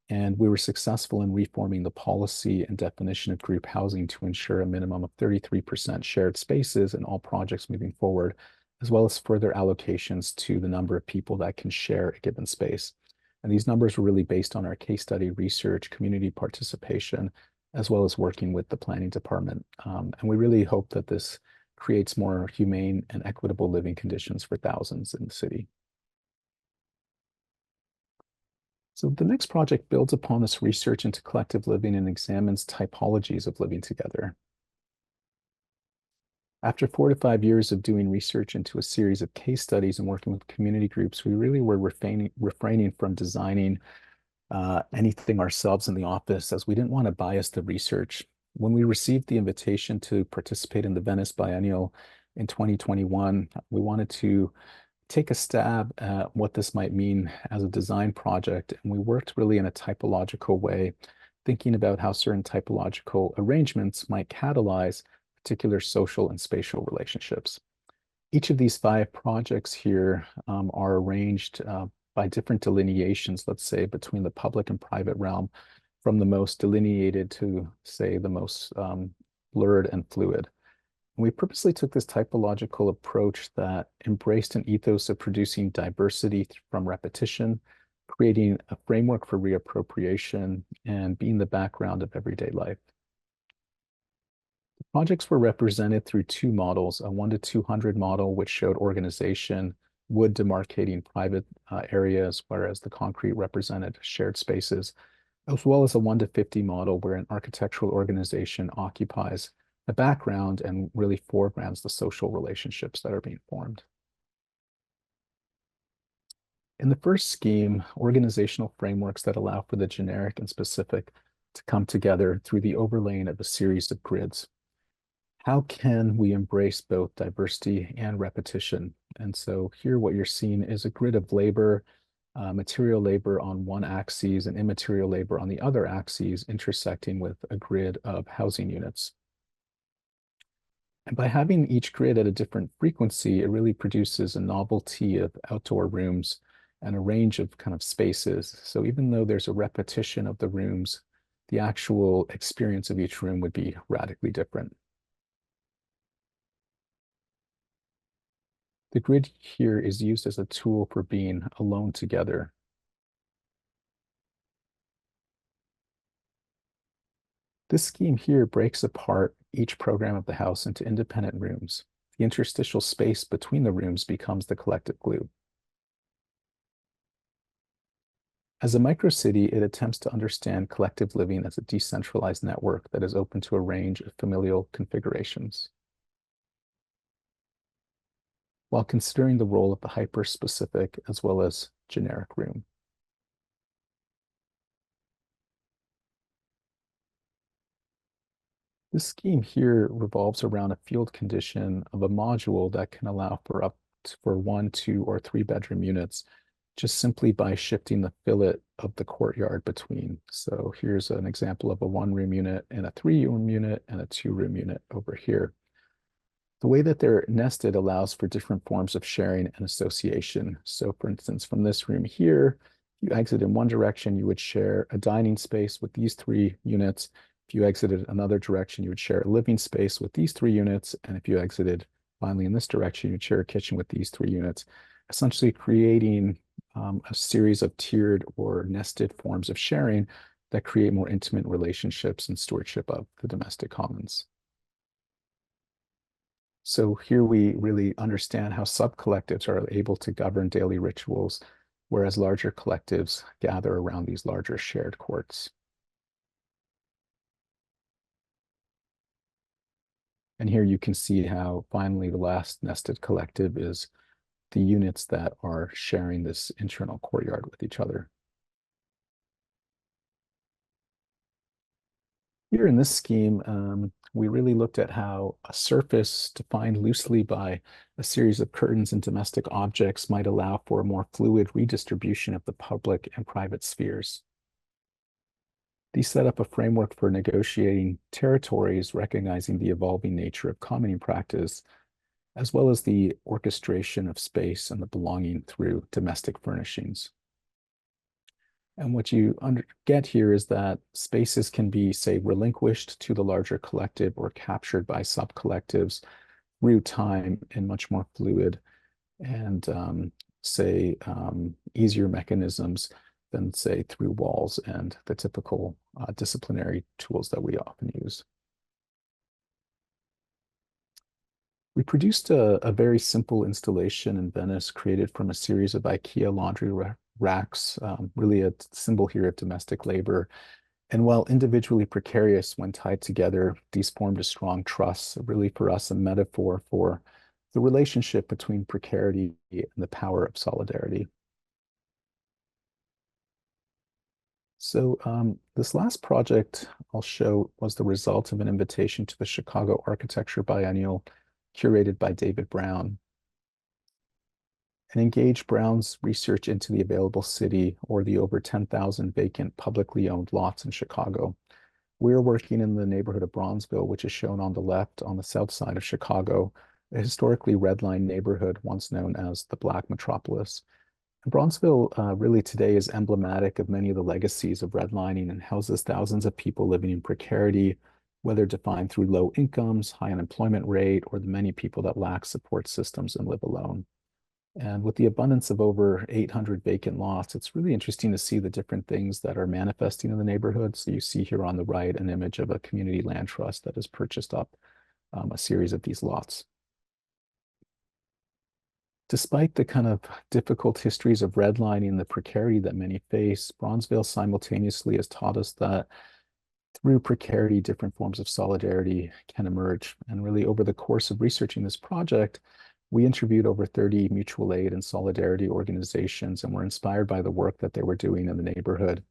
and we were successful in reforming the policy and definition of group housing to ensure a minimum of 33% shared spaces in all projects moving forward, as well as further allocations to the number of people that can share a given space. And these numbers were really based on our case study research, community participation, as well as working with the planning department. And we really hope that this creates more humane and equitable living conditions for thousands in the city. So the next project builds upon this research into collective living and examines typologies of living together. After 4 to 5 years of doing research into a series of case studies and working with community groups, we really were refraining from designing anything ourselves in the office, as we didn't want to bias the research. When we received the invitation to participate in the Venice Biennial in 2021, we wanted to take a stab at what this might mean as a design project. And we worked really in a typological way, thinking about how certain typological arrangements might catalyze particular social and spatial relationships. Each of these 5 projects here are arranged by different delineations, let's say, between the public and private realm, from the most delineated to, say, the most blurred and fluid. We purposely took this typological approach that embraced an ethos of producing diversity from repetition, creating a framework for reappropriation, and being the background of everyday life. The projects were represented through 2 models, a 1 to 200 model, which showed organization, wood demarcating private areas, whereas the concrete represented shared spaces, as well as a 1 to 50 model where an architectural organization occupies the background and really foregrounds the social relationships that are being formed. In the first scheme, organizational frameworks that allow for the generic and specific to come together through the overlaying of a series of grids. How can we embrace both diversity and repetition? And so here what you're seeing is a grid of labor, material labor on one axis and immaterial labor on the other axis, intersecting with a grid of housing units. And by having each grid at a different frequency, it really produces a novelty of outdoor rooms and a range of kind of spaces. So even though there's a repetition of the rooms, the actual experience of each room would be radically different. The grid here is used as a tool for being alone together. This scheme here breaks apart each program of the house into independent rooms. The interstitial space between the rooms becomes the collective glue. As a microcity, it attempts to understand collective living as a decentralized network that is open to a range of familial configurations, while considering the role of the hyper-specific as well as generic room. This scheme here revolves around a field condition of a module that can allow for up for 1, 2, or 3 bedroom units, just simply by shifting the fillet of the courtyard between. So here's an example of a 1-room unit and a 3-room unit and a 2-room unit over here. The way that they're nested allows for different forms of sharing and association. So for instance, from this room here, if you exit in one direction, you would share a dining space with these 3 units. If you exited another direction, you would share a living space with these 3 units. And if you exited finally in this direction, you'd share a kitchen with these 3 units, essentially creating a series of tiered or nested forms of sharing that create more intimate relationships and stewardship of the domestic commons. So here we really understand how sub-collectives are able to govern daily rituals, whereas larger collectives gather around these larger shared courts. And here you can see how finally the last nested collective is the units that are sharing this internal courtyard with each other. Here in this scheme, we really looked at how a surface defined loosely by a series of curtains and domestic objects might allow for a more fluid redistribution of the public and private spheres. These set up a framework for negotiating territories, recognizing the evolving nature of commoning practice, as well as the orchestration of space and the belonging through domestic furnishings. And what you get here is that spaces can be, say, relinquished to the larger collective or captured by sub-collectives through time in much more fluid and, easier mechanisms than, say, through walls and the typical disciplinary tools that we often use. We produced a very simple installation in Venice created from a series of IKEA laundry racks, really a symbol here of domestic labor. And while individually precarious when tied together, these formed a strong truss, really for us a metaphor for the relationship between precarity and the power of solidarity. So this last project I'll show was the result of an invitation to the Chicago Architecture Biennial curated by David Brown, and engage Brown's research into the available city or the over 10,000 vacant publicly owned lots in Chicago. We're working in the neighborhood of Bronzeville, which is shown on the left on the south side of Chicago, a historically redlined neighborhood once known as the Black Metropolis. And Bronzeville really today is emblematic of many of the legacies of redlining and houses thousands of people living in precarity, whether defined through low incomes, high unemployment rate, or the many people that lack support systems and live alone. And with the abundance of over 800 vacant lots, it's really interesting to see the different things that are manifesting in the neighborhood. So you see here on the right an image of a community land trust that has purchased up a series of these lots. Despite the kind of difficult histories of redlining and the precarity that many face, Bronzeville simultaneously has taught us that through precarity, different forms of solidarity can emerge. And really over the course of researching this project, we interviewed over 30 mutual aid and solidarity organizations and were inspired by the work that they were doing in the neighborhood.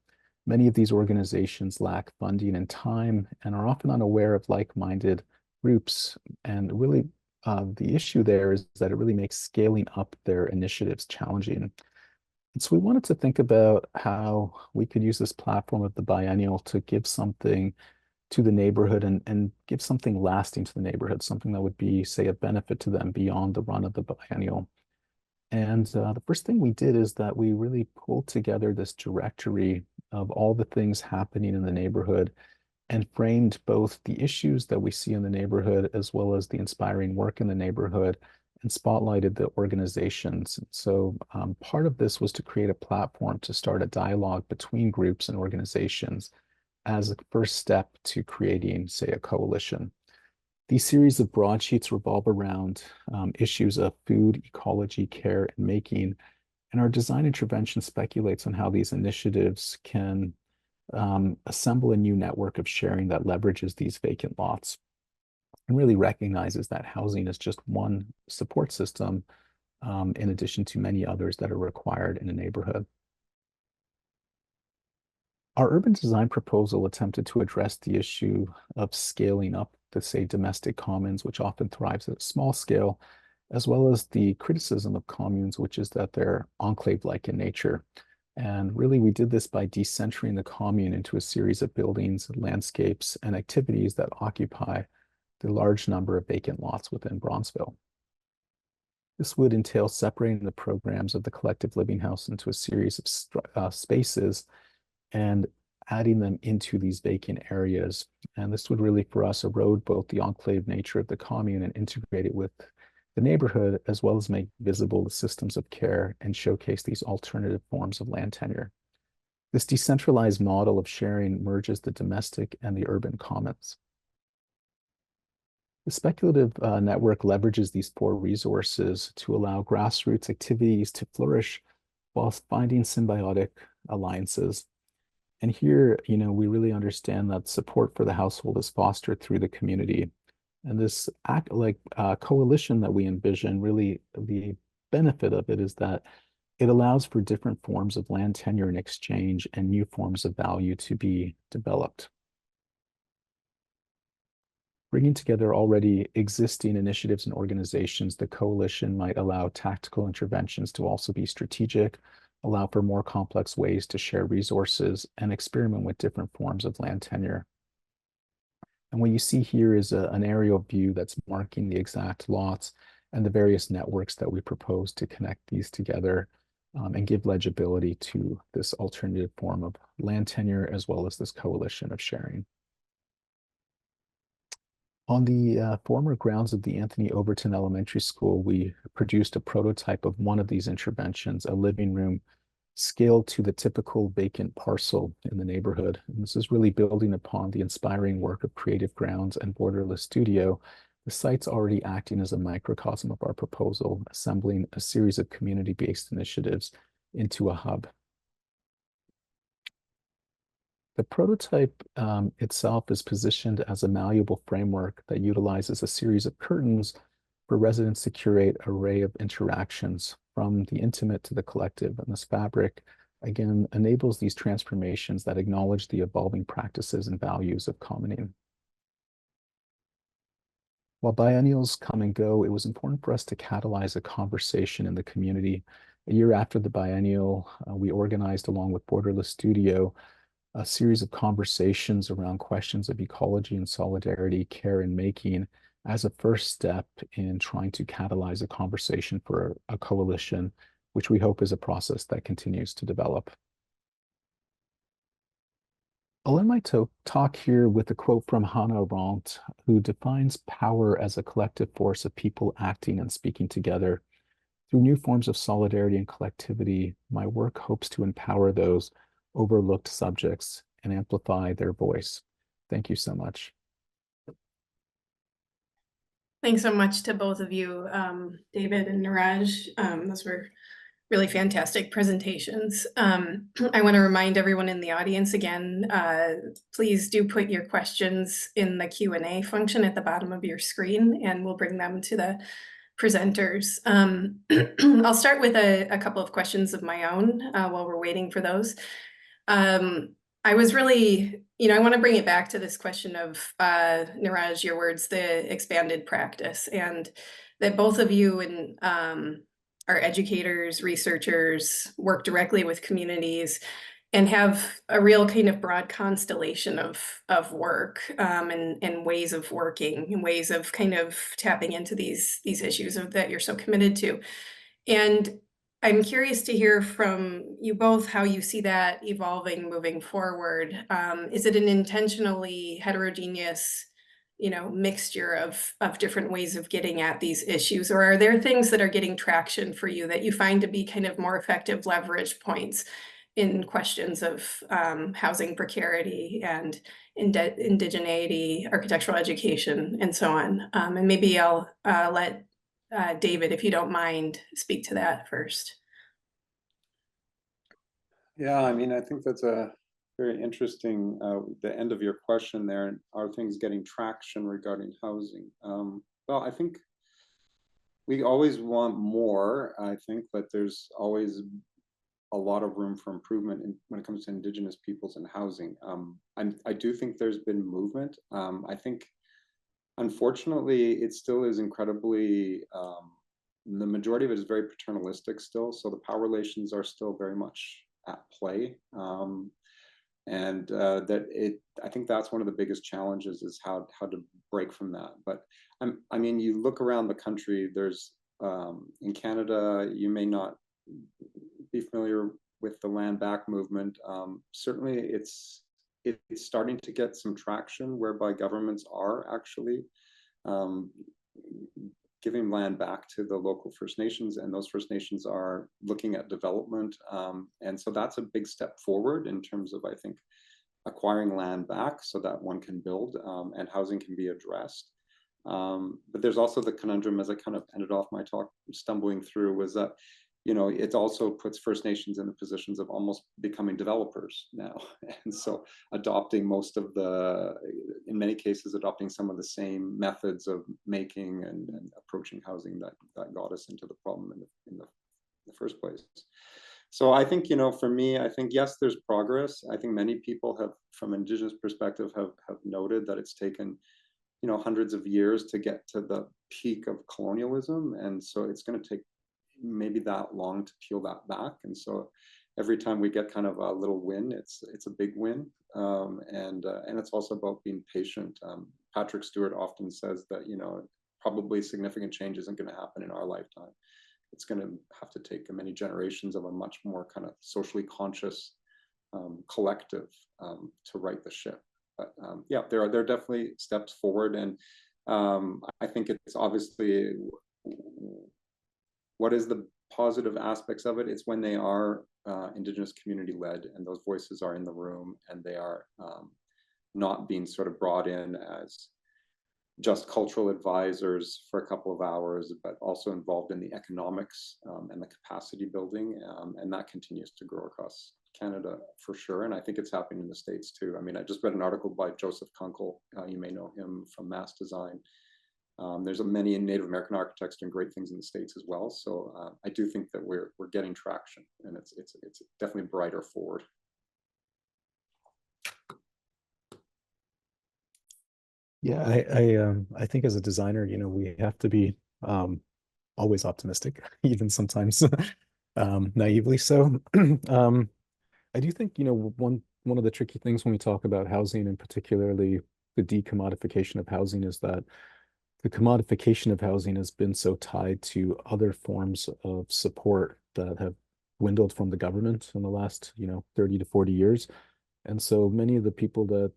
Many of these organizations lack funding and time and are often unaware of like-minded groups. And really, the issue there is that it really makes scaling up their initiatives challenging. And so we wanted to think about how we could use this platform of the biennial to give something to the neighborhood and give something lasting to the neighborhood, something that would be, say, a benefit to them beyond the run of the biennial. And the first thing we did is that we really pulled together this directory of all the things happening in the neighborhood and framed both the issues that we see in the neighborhood as well as the inspiring work in the neighborhood and spotlighted the organizations. So part of this was to create a platform to start a dialogue between groups and organizations as a first step to creating, say, a coalition. These series of broadsheets revolve around issues of food, ecology, care, and making. And our design intervention speculates on how these initiatives can assemble a new network of sharing that leverages these vacant lots and really recognizes that housing is just one support system in addition to many others that are required in a neighborhood. Our urban design proposal attempted to address the issue of scaling up the, say, domestic commons, which often thrives at a small scale, as well as the criticism of communes, which is that they're enclave-like in nature. And really, we did this by decentering the commune into a series of buildings, landscapes, and activities that occupy the large number of vacant lots within Bronzeville. This would entail separating the programs of the collective living house into a series of spaces and adding them into these vacant areas. And this would really, for us, erode both the enclave nature of the commune and integrate it with the neighborhood, as well as make visible the systems of care and showcase these alternative forms of land tenure. This decentralized model of sharing merges the domestic and the urban commons. The speculative network leverages these 4 resources to allow grassroots activities to flourish while finding symbiotic alliances. And here, we really understand that support for the household is fostered through the community. And this coalition that we envision, really the benefit of it is that it allows for different forms of land tenure and exchange and new forms of value to be developed. Bringing together already existing initiatives and organizations, the coalition might allow tactical interventions to also be strategic, allow for more complex ways to share resources, and experiment with different forms of land tenure. And what you see here is an aerial view that's marking the exact lots and the various networks that we propose to connect these together and give legibility to this alternative form of land tenure, as well as this coalition of sharing. On the former grounds of the Anthony Overton Elementary School, we produced a prototype of one of these interventions, a living room scaled to the typical vacant parcel in the neighborhood. And this is really building upon the inspiring work of Creative Grounds and Borderless Studio. The site's already acting as a microcosm of our proposal, assembling a series of community-based initiatives into a hub. The prototype itself is positioned as a malleable framework that utilizes a series of curtains for residents to curate an array of interactions from the intimate to the collective. And this fabric, again, enables these transformations that acknowledge the evolving practices and values of commoning. While biennials come and go, it was important for us to catalyze a conversation in the community. A year after the biennial, we organized, along with Borderless Studio, a series of conversations around questions of ecology and solidarity, care and making, as a first step in trying to catalyze a conversation for a coalition, which we hope is a process that continues to develop. I'll end my talk here with a quote from Hannah Arendt, who defines power as a collective force of people acting and speaking together. Through new forms of solidarity and collectivity, my work hopes to empower those overlooked subjects and amplify their voice. Thank you so much. Thanks so much to both of you, David and Neeraj. Those were really fantastic presentations. I want to remind everyone in the audience again, please do put your questions in the Q&A function at the bottom of your screen, and we'll bring them to the presenters. I'll start with a couple of questions of my own while we're waiting for those. I was really, I want to bring it back to this question of, Neeraj, your words, the expanded practice, and that both of you and are educators, researchers, work directly with communities, and have a real kind of broad constellation of work and ways of working and ways of kind of tapping into these issues that you're so committed to. And I'm curious to hear from you both how you see that evolving moving forward. Is it an intentionally heterogeneous, mixture of different ways of getting at these issues, or are there things that are getting traction for you that you find to be kind of more effective leverage points in questions of housing precarity and indigeneity, architectural education, and so on. And maybe I'll let David, if you don't mind, speak to that first. Yeah, I mean, I think that's a very interesting, the end of your question there. Are things getting traction regarding housing? Well, I think we always want more, I think, but there's always a lot of room for improvement when it comes to Indigenous peoples and housing. I do think there's been movement. I think, unfortunately, it still is incredibly, the majority of it is very paternalistic still. So the power relations are still very much at play. I think that's one of the biggest challenges, is how to break from that. But I mean, you look around the country, there's in Canada, you may not be familiar with the land back movement. Certainly it's starting to get some traction, whereby governments are actually giving land back to the local First Nations, and those First Nations are looking at development. And so that's a big step forward in terms of, I think, acquiring land back so that one can build and housing can be addressed. But there's also the conundrum, as I kind of ended off my talk stumbling through, was that, you know, it also puts First Nations in the positions of almost becoming developers now. And so adopting most of the, in many cases, adopting some of the same methods of making and approaching housing that got us into the problem in the first place. So I think, you know, for me, I think, yes, there's progress. I think many people have, from Indigenous perspective, have noted that it's taken, you know, hundreds of years to get to the peak of colonialism. And so it's going to take maybe that long to peel that back. And so every time we get kind of a little win, it's a big win. And it's also about being patient. Patrick Stewart often says that, you know, probably significant change isn't going to happen in our lifetime. It's going to have to take many generations of a much more kind of socially conscious collective to right the ship. But yeah, there are definitely steps forward. And I think it's obviously, what is the positive aspects of it? It's when they are Indigenous community led, and those voices are in the room, and they are not being sort of brought in as just cultural advisors for a couple of hours, but also involved in the economics and the capacity building. And that continues to grow across Canada for sure. And I think it's happening in the States too. I mean, I just read an article by Joseph Kunkel. You may know him from Mass Design. There's many Native American architects doing great things in the States as well. So I do think that we're getting traction, and it's definitely brighter forward. Yeah, I think as a designer, you know, we have to be always optimistic, even sometimes naively so. I do think, you know, one of the tricky things when we talk about housing, and particularly the decommodification of housing, is that the commodification of housing has been so tied to other forms of support that have dwindled from the government in the last, you know, 30 to 40 years. And so many of the people that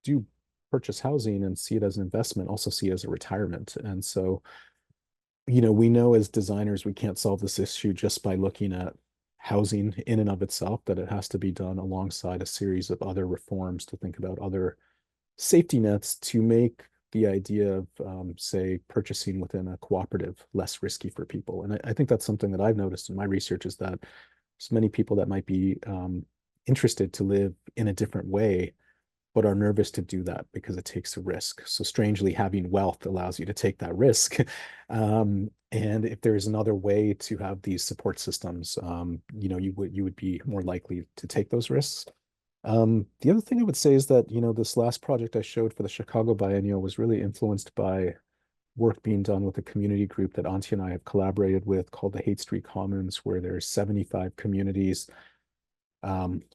do purchase housing and see it as an investment also see it as a retirement. And so, you know, we know as designers we can't solve this issue just by looking at housing in and of itself, that it has to be done alongside a series of other reforms to think about other safety nets to make the idea of, say, purchasing within a cooperative less risky for people. And I think that's something that I've noticed in my research, is that there's many people that might be interested to live in a different way, but are nervous to do that because it takes a risk. So strangely, having wealth allows you to take that risk. And if there's another way to have these support systems, you know, you would be more likely to take those risks. The other thing I would say is that, you know, this last project I showed for the Chicago Biennial was really influenced by work being done with a community group that Auntie and I have collaborated with, called the Haight Street Commons, where there's 75 communities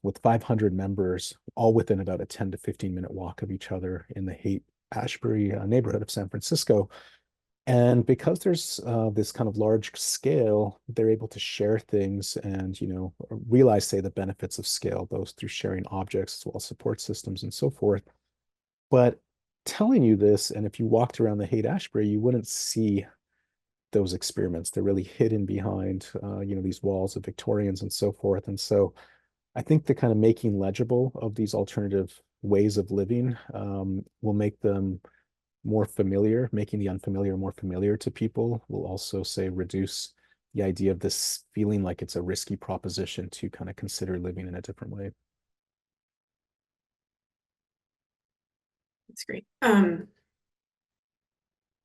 with 500 members, all within about a 10 to 15-minute walk of each other in the Haight-Ashbury neighborhood of San Francisco. And because there's this kind of large scale, they're able to share things and, you know, realize, say, the benefits of scale, both through sharing objects as well as support systems and so forth. But telling you this, and if you walked around the Haight-Ashbury, you wouldn't see those experiments. They're really hidden behind, these walls of Victorians and so forth. And so I think the kind of making legible of these alternative ways of living will make them more familiar. Making the unfamiliar more familiar to people will also, say, reduce the idea of this feeling like it's a risky proposition to kind of consider living in a different way. That's great.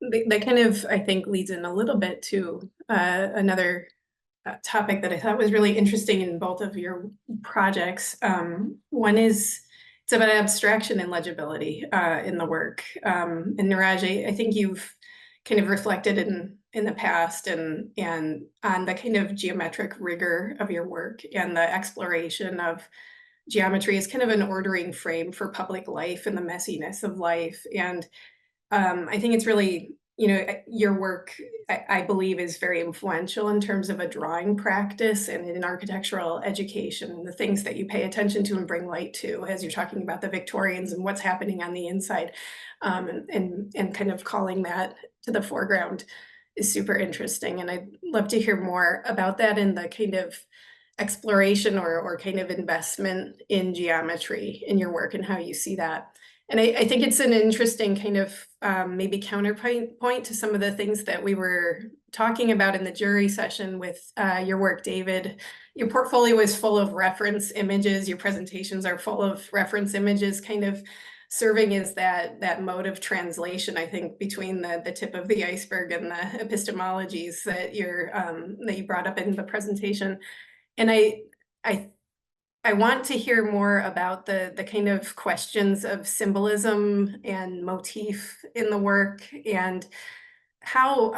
That kind of, I think, leads in a little bit to another topic that I thought was really interesting in both of your projects. One is, it's about abstraction and legibility in the work. And Neeraj, I think you've kind of reflected in the past and on the kind of geometric rigor of your work and the exploration of geometry as kind of an ordering frame for public life and the messiness of life. And I think it's really, your work, I believe, is very influential in terms of a drawing practice and in architectural education, the things that you pay attention to and bring light to as you're talking about the Victorians and what's happening on the inside, and kind of calling that to the foreground is super interesting. And I'd love to hear more about that and the kind of exploration or kind of investment in geometry in your work and how you see that. And I think it's an interesting kind of maybe counterpoint to some of the things that we were talking about in the jury session with your work, David. Your portfolio is full of reference images. Your presentations are full of reference images, kind of serving as that mode of translation, I think, between the tip of the iceberg and the epistemologies that you brought up in the presentation. And I want to hear more about the kind of questions of symbolism and motif in the work and how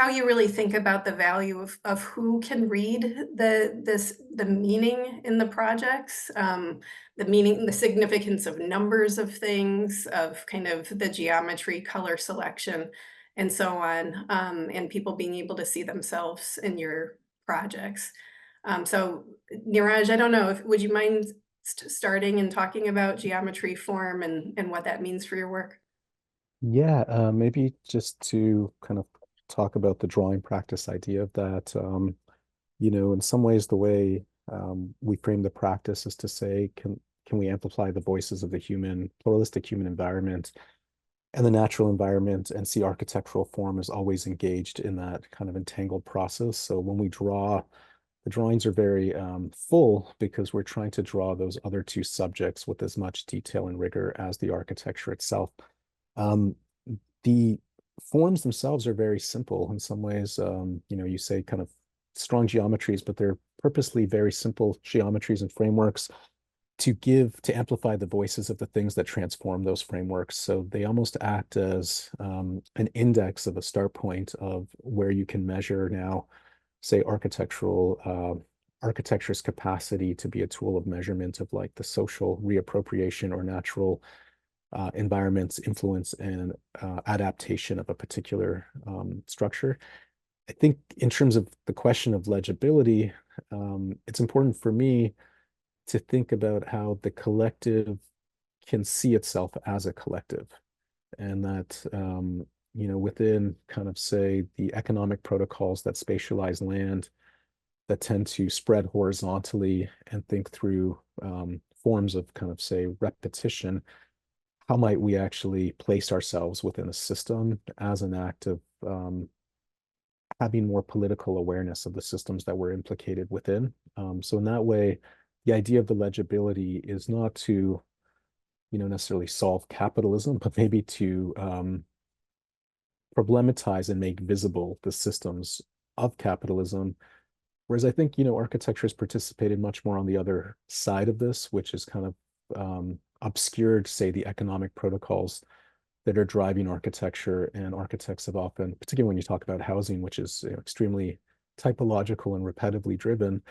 you really think about the value of who can read the meaning in the projects, the meaning, the significance of numbers of things, of kind of the geometry, color selection, and so on, and people being able to see themselves in your projects. So Neeraj, I don't know, would you mind starting and talking about geometry, form, and what that means for your work? Yeah, maybe just to kind of talk about the drawing practice idea of that. In some ways, the way we frame the practice is to say, can we amplify the voices of the pluralistic human environment and the natural environment, and see architectural form as always engaged in that kind of entangled process. So when we draw, the drawings are very full because we're trying to draw those other two subjects with as much detail and rigor as the architecture itself. The forms themselves are very simple in some ways. You say kind of strong geometries, but they're purposely very simple geometries and frameworks to amplify the voices of the things that transform those frameworks. So they almost act as an index of a start point of where you can measure now, say, architecture's capacity to be a tool of measurement of like the social reappropriation or natural environment's influence and adaptation of a particular structure. I think in terms of the question of legibility, it's important for me to think about how the collective can see itself as a collective, and that within kind of, say, the economic protocols that spatialize land, that tend to spread horizontally and think through forms of kind of, say, repetition, how might we actually place ourselves within a system as an act of having more political awareness of the systems that we're implicated within. So in that way, the idea of the legibility is not to, necessarily solve capitalism, but maybe to problematize and make visible the systems of capitalism. Whereas I think, architecture has participated much more on the other side of this, which is kind of obscured, say, the economic protocols that are driving architecture. And architects have often, particularly when you talk about housing, which is extremely typological and repetitively driven,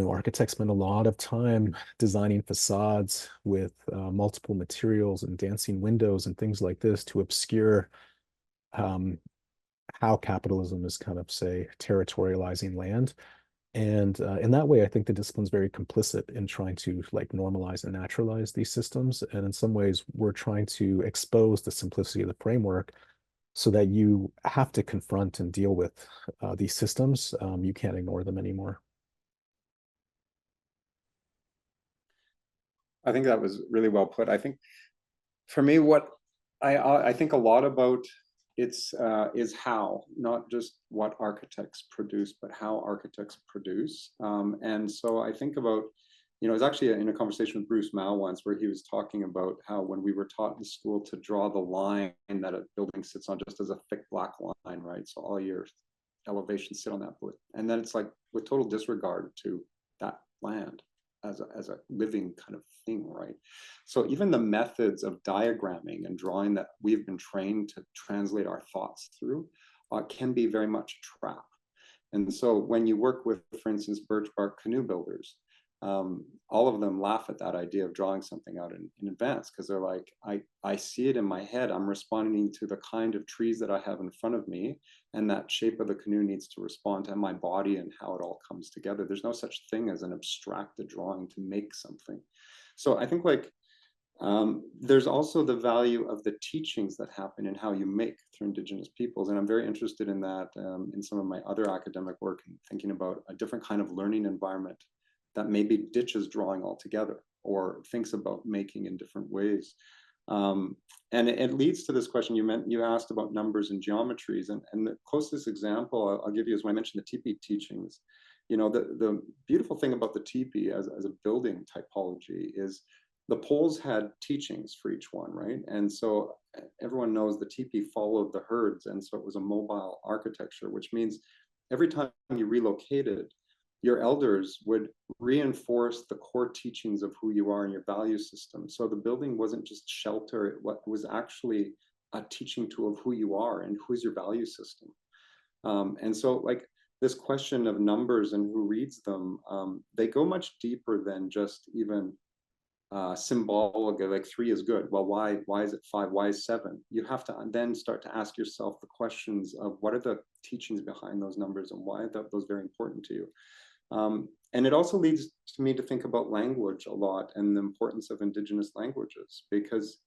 architects spend a lot of time designing facades with multiple materials and dancing windows and things like this to obscure how capitalism is kind of, say, territorializing land. And in that way, I think the discipline's very complicit in trying to like normalize and naturalize these systems. And in some ways, we're trying to expose the simplicity of the framework so that you have to confront and deal with these systems. You can't ignore them anymore. I think that was really well put. I think for me, what I think a lot about is how, not just what architects produce, but how architects produce. And so I think about, I was actually in a conversation with Bruce Mao once where he was talking about how when we were taught in school to draw the line that a building sits on just as a thick black line, right? So all your elevations sit on that wood. And then it's like with total disregard to that land as a living kind of thing, right? So even the methods of diagramming and drawing that we've been trained to translate our thoughts through can be very much a trap. And so when you work with, for instance, birch bark canoe builders, all of them laugh at that idea of drawing something out in advance, because they're like, I see it in my head. I'm responding to the kind of trees that I have in front of me, and that shape of the canoe needs to respond to my body and how it all comes together. There's no such thing as an abstracted drawing to make something. So I think there's also the value of the teachings that happen in how you make through Indigenous peoples. And I'm very interested in that in some of my other academic work, and thinking about a different kind of learning environment that maybe ditches drawing altogether or thinks about making in different ways. And it leads to this question you asked about numbers and geometries. And the closest example I'll give you is when I mentioned the teepee teachings. The beautiful thing about the teepee as a building typology is the poles had teachings for each one, right? And so everyone knows the teepee followed the herds. And so it was a mobile architecture, which means every time you relocated, your elders would reinforce the core teachings of who you are and your value system. So the building wasn't just shelter, it was actually a teaching tool of who you are and who's your value system. And so this question of numbers and who reads them, they go much deeper than just even symbolic, like 3 is good. Well, why is it 5? Why is 7? You have to then start to ask yourself the questions of what are the teachings behind those numbers and why are those very important to you. And it also leads to me to think about language a lot and the importance of Indigenous languages, because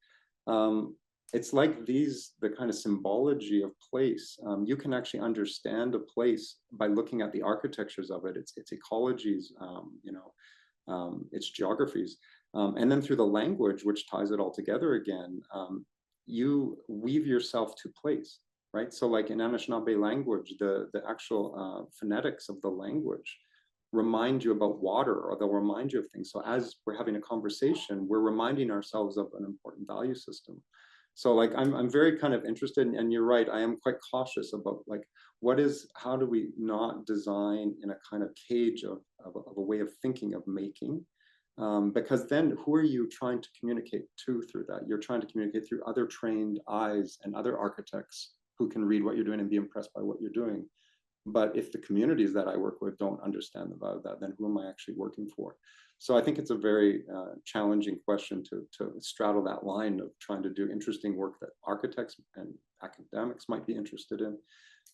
it's like the kind of symbology of place. You can actually understand a place by looking at the architectures of it, its ecologies, its geographies. And then through the language, which ties it all together again, you weave yourself to place, right? So like in Anishinaabe language, the actual phonetics of the language remind you about water, or they'll remind you of things. So as we're having a conversation, we're reminding ourselves of an important value system. So I'm very kind of interested, and you're right, I am quite cautious about how do we not design in a kind of cage of a way of thinking of making, because then who are you trying to communicate to through that? You're trying to communicate through other trained eyes and other architects who can read what you're doing and be impressed by what you're doing. But if the communities that I work with don't understand the value of that, then who am I actually working for? So I think it's a very challenging question to straddle that line of trying to do interesting work that architects and academics might be interested in,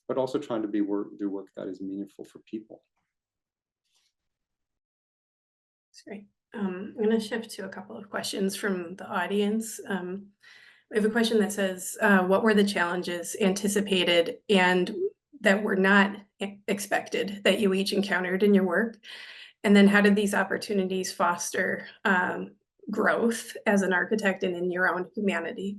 but also trying to do work that is meaningful for people. That's great. I'm going to shift to a couple of questions from the audience. We have a question that says, what were the challenges anticipated and that were not expected that you each encountered in your work? And then how did these opportunities foster growth as an architect and in your own humanity?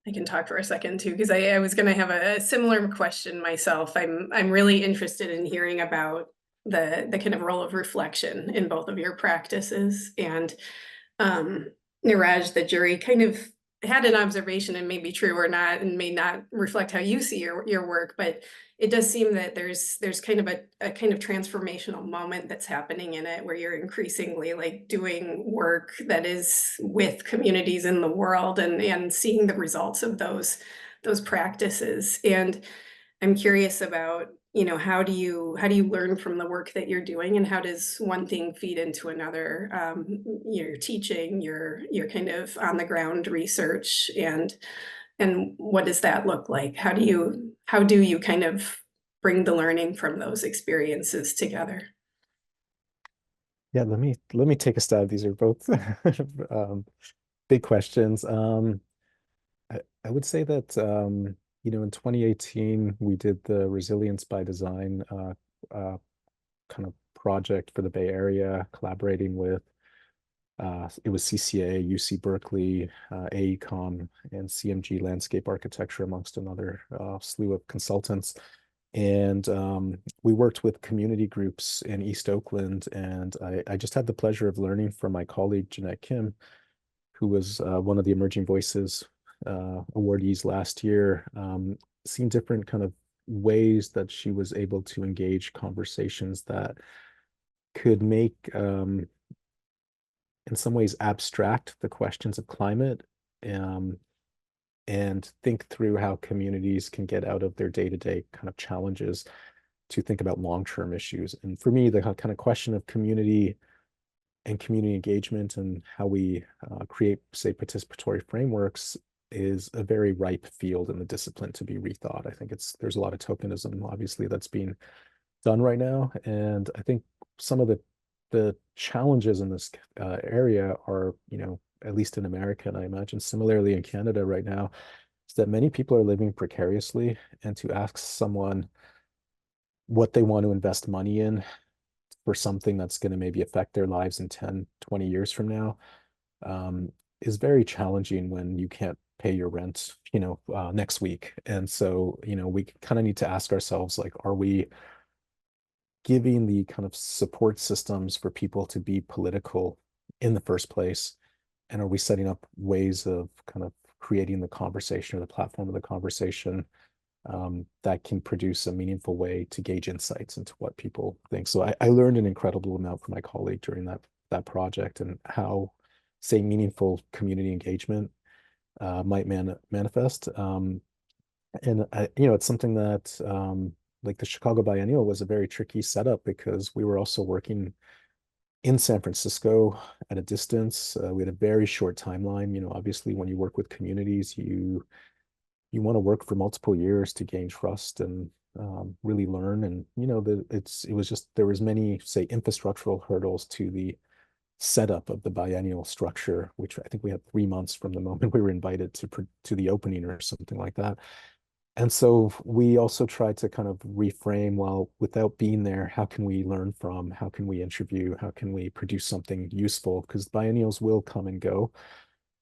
I can talk for a second too, because I was going to have a similar question myself. I'm really interested in hearing about the kind of role of reflection in both of your practices. And Neeraj, the jury kind of had an observation, and may be true or not, and may not reflect how you see your work, but it does seem that there's kind of a kind of transformational moment that's happening in it, where you're increasingly doing work that is with communities in the world and seeing the results of those practices. And I'm curious about, how do you learn from the work that you're doing, and how does one thing feed into another? Your teaching, your kind of on the ground research, and what does that look like? How do you kind of bring the learning from those experiences together. Yeah, let me take a stab. These are both big questions. I would say that in 2018 we did the Resilience by Design kind of project for the Bay Area, collaborating with it was CCA, UC Berkeley, AECOM, and CMG Landscape Architecture, amongst another slew of consultants. And we worked with community groups in East Oakland, and I just had the pleasure of learning from my colleague Jeanette Kim, who was one of the Emerging Voices awardees last year, seeing different kind of ways that she was able to engage conversations that could make, in some ways, abstract the questions of climate, and think through how communities can get out of their day-to-day kind of challenges to think about long-term issues. And for me, the kind of question of community and community engagement and how we create, say, participatory frameworks is a very ripe field in the discipline to be rethought. I think there's a lot of tokenism, obviously, that's being done right now. And I think some of the challenges in this area are, at least in America, and I imagine similarly in Canada right now, is that many people are living precariously, and to ask someone what they want to invest money in for something that's going to maybe affect their lives in 10, 20 years from now, is very challenging when you can't pay your rent, next week. And so, we kind of need to ask ourselves, like, are we giving the kind of support systems for people to be political in the first place? And are we setting up ways of kind of creating the conversation or the platform of the conversation that can produce a meaningful way to gauge insights into what people think? So I learned an incredible amount from my colleague during that project, and how, say, meaningful community engagement might manifest. And it's something that like the Chicago Biennial was a very tricky setup, because we were also working in San Francisco at a distance. We had a very short timeline. Obviously, when you work with communities, you want to work for multiple years to gain trust and really learn. And it was just, there was many, say, infrastructural hurdles to the setup of the biennial structure, which I think we had 3 months from the moment we were invited to the opening or something like that. And so we also tried to kind of reframe, well, without being there, how can we learn from, how can we interview, how can we produce something useful? Because biennials will come and go.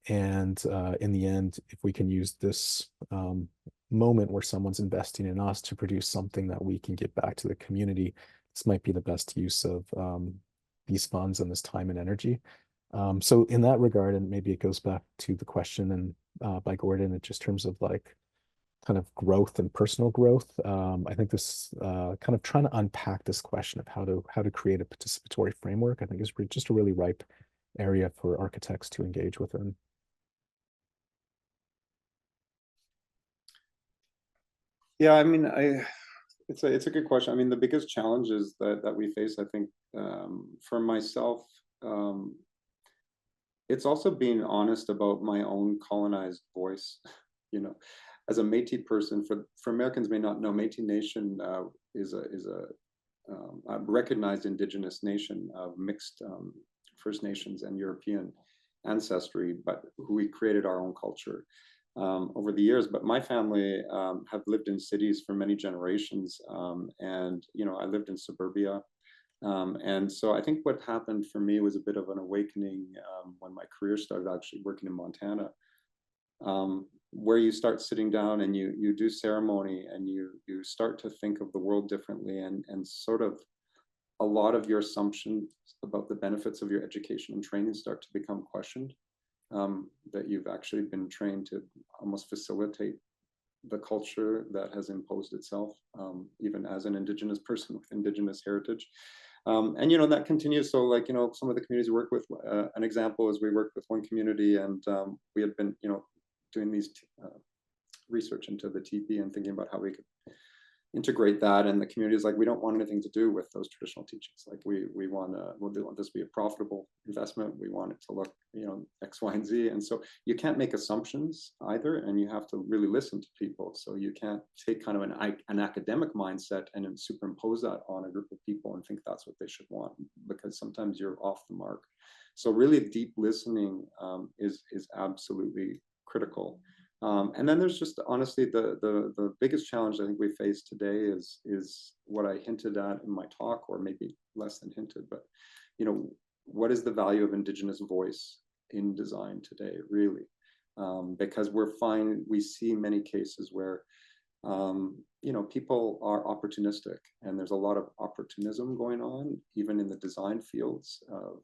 And in the end, if we can use this moment where someone's investing in us to produce something that we can give back to the community, this might be the best use of these funds and this time and energy. So in that regard, and maybe it goes back to the question and by Gordon, in just terms of like kind of growth and personal growth, I think this kind of trying to unpack this question of how to create a participatory framework, I think is just a really ripe area for architects to engage within. Yeah, I mean, it's a good question. I mean, the biggest challenges that we face, I think, for myself, it's also being honest about my own colonized voice. As a Métis person, for Americans may not know, Métis Nation is a recognized Indigenous nation of mixed First Nations and European ancestry, but we created our own culture over the years. But my family have lived in cities for many generations, and I lived in suburbia. And so I think what happened for me was a bit of an awakening when my career started actually working in Montana, where you start sitting down and you do ceremony, and you start to think of the world differently, and sort of a lot of your assumptions about the benefits of your education and training start to become questioned, that you've actually been trained to almost facilitate the culture that has imposed itself, even as an Indigenous person with Indigenous heritage. And that continues. So like, some of the communities we work with, an example is we worked with one community, and we had been, doing these research into the teepee and thinking about how we could integrate that, and the community is like, we don't want anything to do with those traditional teachings. Like we want this to be a profitable investment. We want it to look, you know, X, Y, and Z. And so you can't make assumptions either, and you have to really listen to people. So you can't take kind of an academic mindset and then superimpose that on a group of people and think that's what they should want, because sometimes you're off the mark. So really deep listening is absolutely critical. And then there's just honestly the biggest challenge I think we face today is what I hinted at in my talk, or maybe less than hinted, but you know, what is the value of Indigenous voice in design today, really? Because we see many cases where you know, people are opportunistic, and there's a lot of opportunism going on even in the design fields of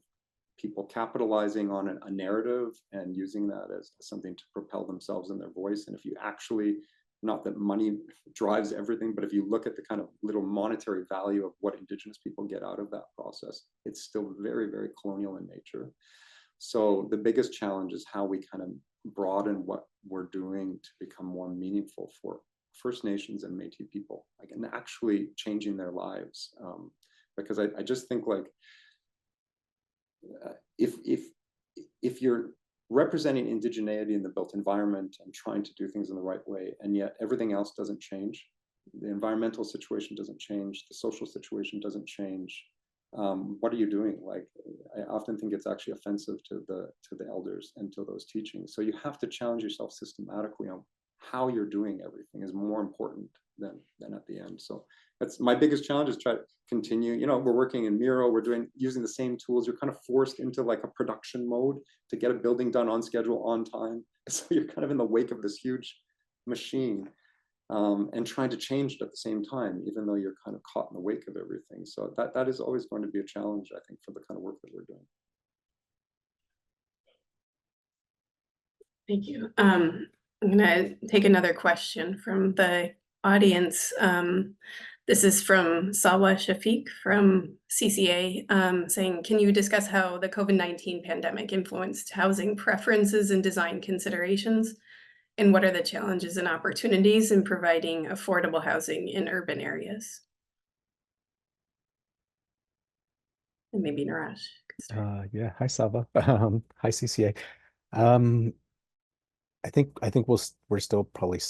people capitalizing on a narrative and using that as something to propel themselves in their voice. And if you actually, not that money drives everything, but if you look at the kind of little monetary value of what Indigenous people get out of that process, it's still very, very colonial in nature. So the biggest challenge is how we kind of broaden what we're doing to become more meaningful for First Nations and Métis people, like, and actually changing their lives. Because I just think, like, if you're representing indigeneity in the built environment and trying to do things in the right way, and yet everything else doesn't change, the environmental situation doesn't change, the social situation doesn't change, what are you doing? Like, I often think it's actually offensive to the elders and to those teachings. So you have to challenge yourself systematically on how you're doing everything is more important than at the end. So that's my biggest challenge, is try to continue. You know, we're working in Miro, we're using the same tools. You're kind of forced into like a production mode to get a building done on schedule, on time. So you're kind of in the wake of this huge machine, and trying to change it at the same time, even though you're kind of caught in the wake of everything. So that is always going to be a challenge, I think, for the kind of work that we're doing. Thank you. I'm going to take another question from the audience. This is from Salwa Shafiq from CCA, saying, can you discuss how the COVID-19 pandemic influenced housing preferences and design considerations? And what are the challenges and opportunities in providing affordable housing in urban areas? And maybe Neeraj could start. Yeah, hi Sava. Hi CCA. I think we're still probably,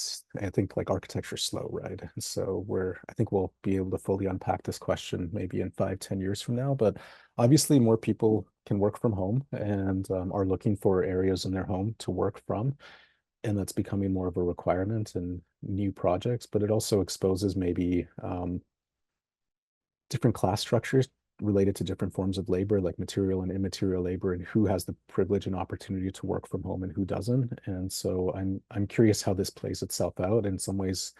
I think, like, architecture slow, right? And so I think we'll be able to fully unpack this question maybe in 5-10 years from now. But obviously more people can work from home and are looking for areas in their home to work from. And that's becoming more of a requirement in new projects, but it also exposes maybe different class structures related to different forms of labor, like material and immaterial labor, and who has the privilege and opportunity to work from home and who doesn't. And so I'm curious how this plays itself out. In some ways,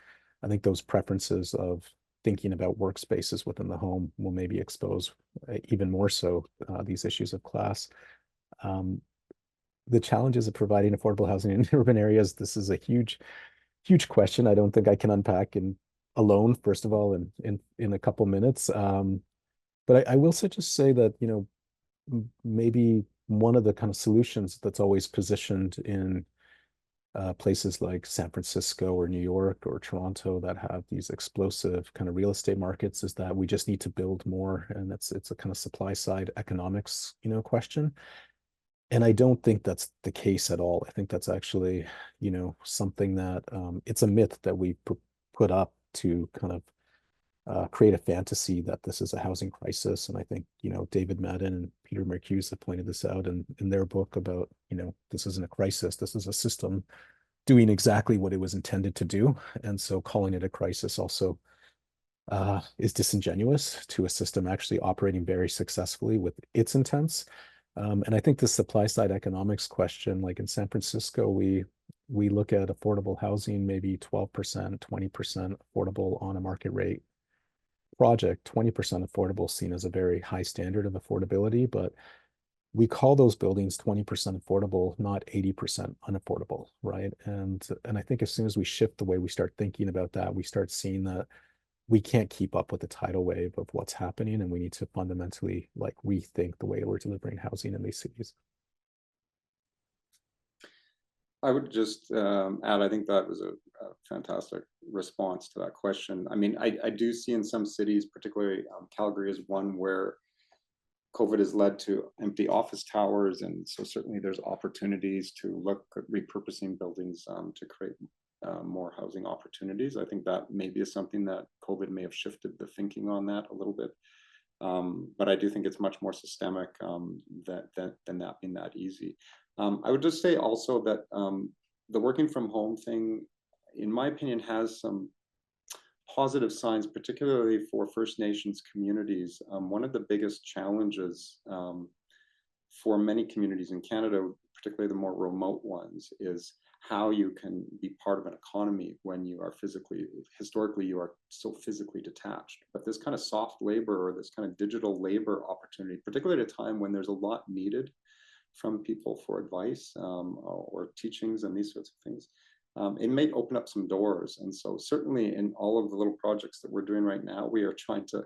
I think those preferences of thinking about workspaces within the home will maybe expose even more so these issues of class. The challenges of providing affordable housing in urban areas, this is a huge question. I don't think I can unpack alone, first of all, in a couple minutes. But I will just say that, you know, maybe one of the kind of solutions that's always positioned in places like San Francisco or New York or Toronto that have these explosive kind of real estate markets is that we just need to build more, and it's a kind of supply side economics, you know, question. And I don't think that's the case at all. I think that's actually, you know, something that it's a myth that we put up to kind of create a fantasy that this is a housing crisis. And I think, you know, David Madden and Peter Mercuse have pointed this out in their book about, you know, this isn't a crisis. This is a system doing exactly what it was intended to do. And so calling it a crisis also is disingenuous to a system actually operating very successfully with its intents. And I think the supply side economics question, like in San Francisco, we look at affordable housing, maybe 12%, 20% affordable on a market rate project. 20% affordable seen as a very high standard of affordability, but we call those buildings 20% affordable, not 80% unaffordable, right? And I think as soon as we shift the way we start thinking about that, we start seeing that we can't keep up with the tidal wave of what's happening, and we need to fundamentally like rethink the way we're delivering housing in these cities. I would just add, I think that was a fantastic response to that question. I mean, I do see in some cities, particularly Calgary is one where COVID has led to empty office towers. And so certainly there's opportunities to look at repurposing buildings to create more housing opportunities. I think that maybe is something that COVID may have shifted the thinking on that a little bit. But I do think it's much more systemic than that being that easy. I would just say also that the working from home thing, in my opinion, has some positive signs, particularly for First Nations communities. One of the biggest challenges for many communities in Canada, particularly the more remote ones, is how you can be part of an economy when you are historically you are so physically detached. But this kind of soft labor or this kind of digital labor opportunity, particularly at a time when there's a lot needed from people for advice or teachings and these sorts of things, it may open up some doors. And so certainly in all of the little projects that we're doing right now, we are trying to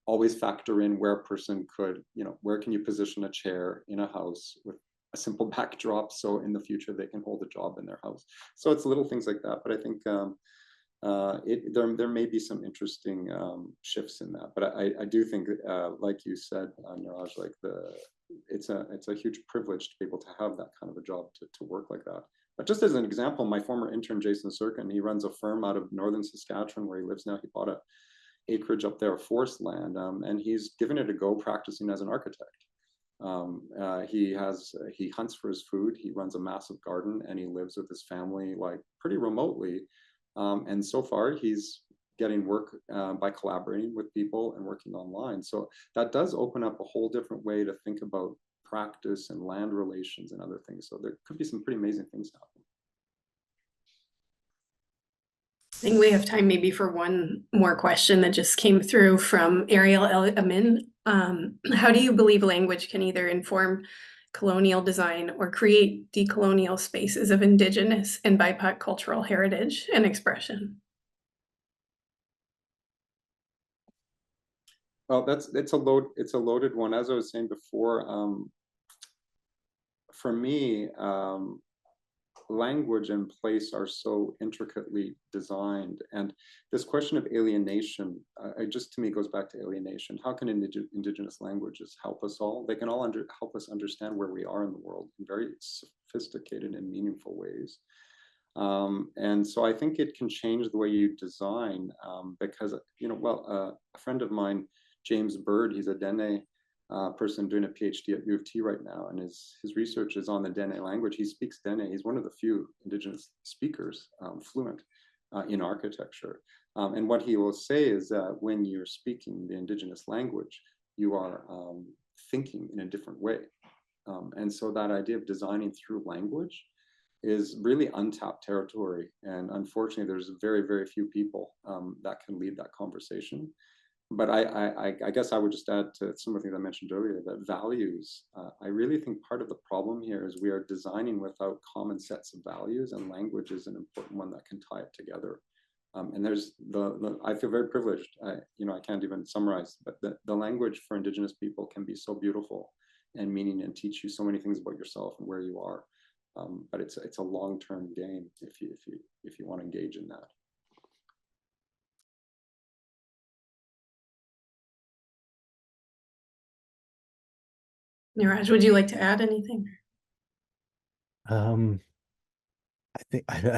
always factor in where a person could, where can you position a chair in a house with a simple backdrop so in the future they can hold a job in their house. So it's little things like that. But I think there may be some interesting shifts in that. But I do think, like you said, Neeraj, like it's a huge privilege to be able to have that kind of a job to work like that. But just as an example, my former intern, Jason Sirkin, he runs a firm out of northern Saskatchewan where he lives now. He bought a acreage up there of forest land, and he's given it a go practicing as an architect. He hunts for his food, he runs a massive garden, and he lives with his family like pretty remotely. And so far he's getting work by collaborating with people and working online. So that does open up a whole different way to think about practice and land relations and other things. So there could be some pretty amazing things happening. I think we have time maybe for one more question that just came through from Ariel Amin. How do you believe language can either inform colonial design or create decolonial spaces of Indigenous and BIPOC cultural heritage and expression? Well, it's a loaded one. As I was saying before, for me, language and place are so intricately designed, and this question of alienation, just to me goes back to alienation. How can Indigenous languages help us all? They can all help us understand where we are in the world in very sophisticated and meaningful ways. And so I think it can change the way you design, because a friend of mine, James Bird, he's a Dene person doing a PhD at U of T right now, and his research is on the Dene language. He speaks Dene. He's one of the few Indigenous speakers fluent in architecture. And what he will say is that when you're speaking the Indigenous language, you are thinking in a different way. And so that idea of designing through language is really untapped territory. And unfortunately, there's very, very few people that can lead that conversation. But I guess I would just add to some of the things I mentioned earlier, that values, I really think part of the problem here is we are designing without common sets of values, and language is an important one that can tie it together. And there's I feel very privileged. I can't even summarize, but the language for Indigenous people can be so beautiful and meaning and teach you so many things about yourself and where you are. But it's a long-term game if you want to engage in that. Neeraj, would you like to add anything? I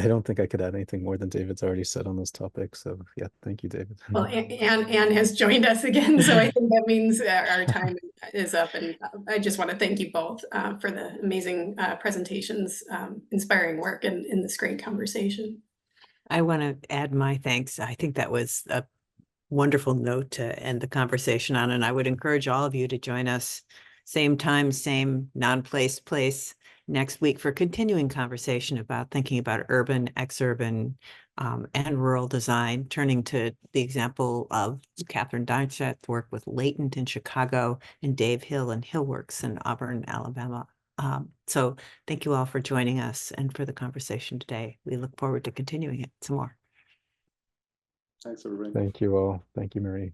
don't think I could add anything more than David's already said on this topic. So yeah, thank you, David. Well, Anne has joined us again, so I think that means our time is up. And I just want to thank you both for the amazing presentations, inspiring work, and in this great conversation. I want to add my thanks. I think that was a wonderful note to end the conversation on, and I would encourage all of you to join us same time, same non-place place next week for continuing conversation about thinking about urban, exurban, and rural design, turning to the example of Catherine Deinstadt's work with Latent in Chicago and Dave Hill and Hillworks in Auburn, Alabama. So thank you all for joining us and for the conversation today. We look forward to continuing it some more. Thanks, everybody. Thank you all. Thank you, Marie.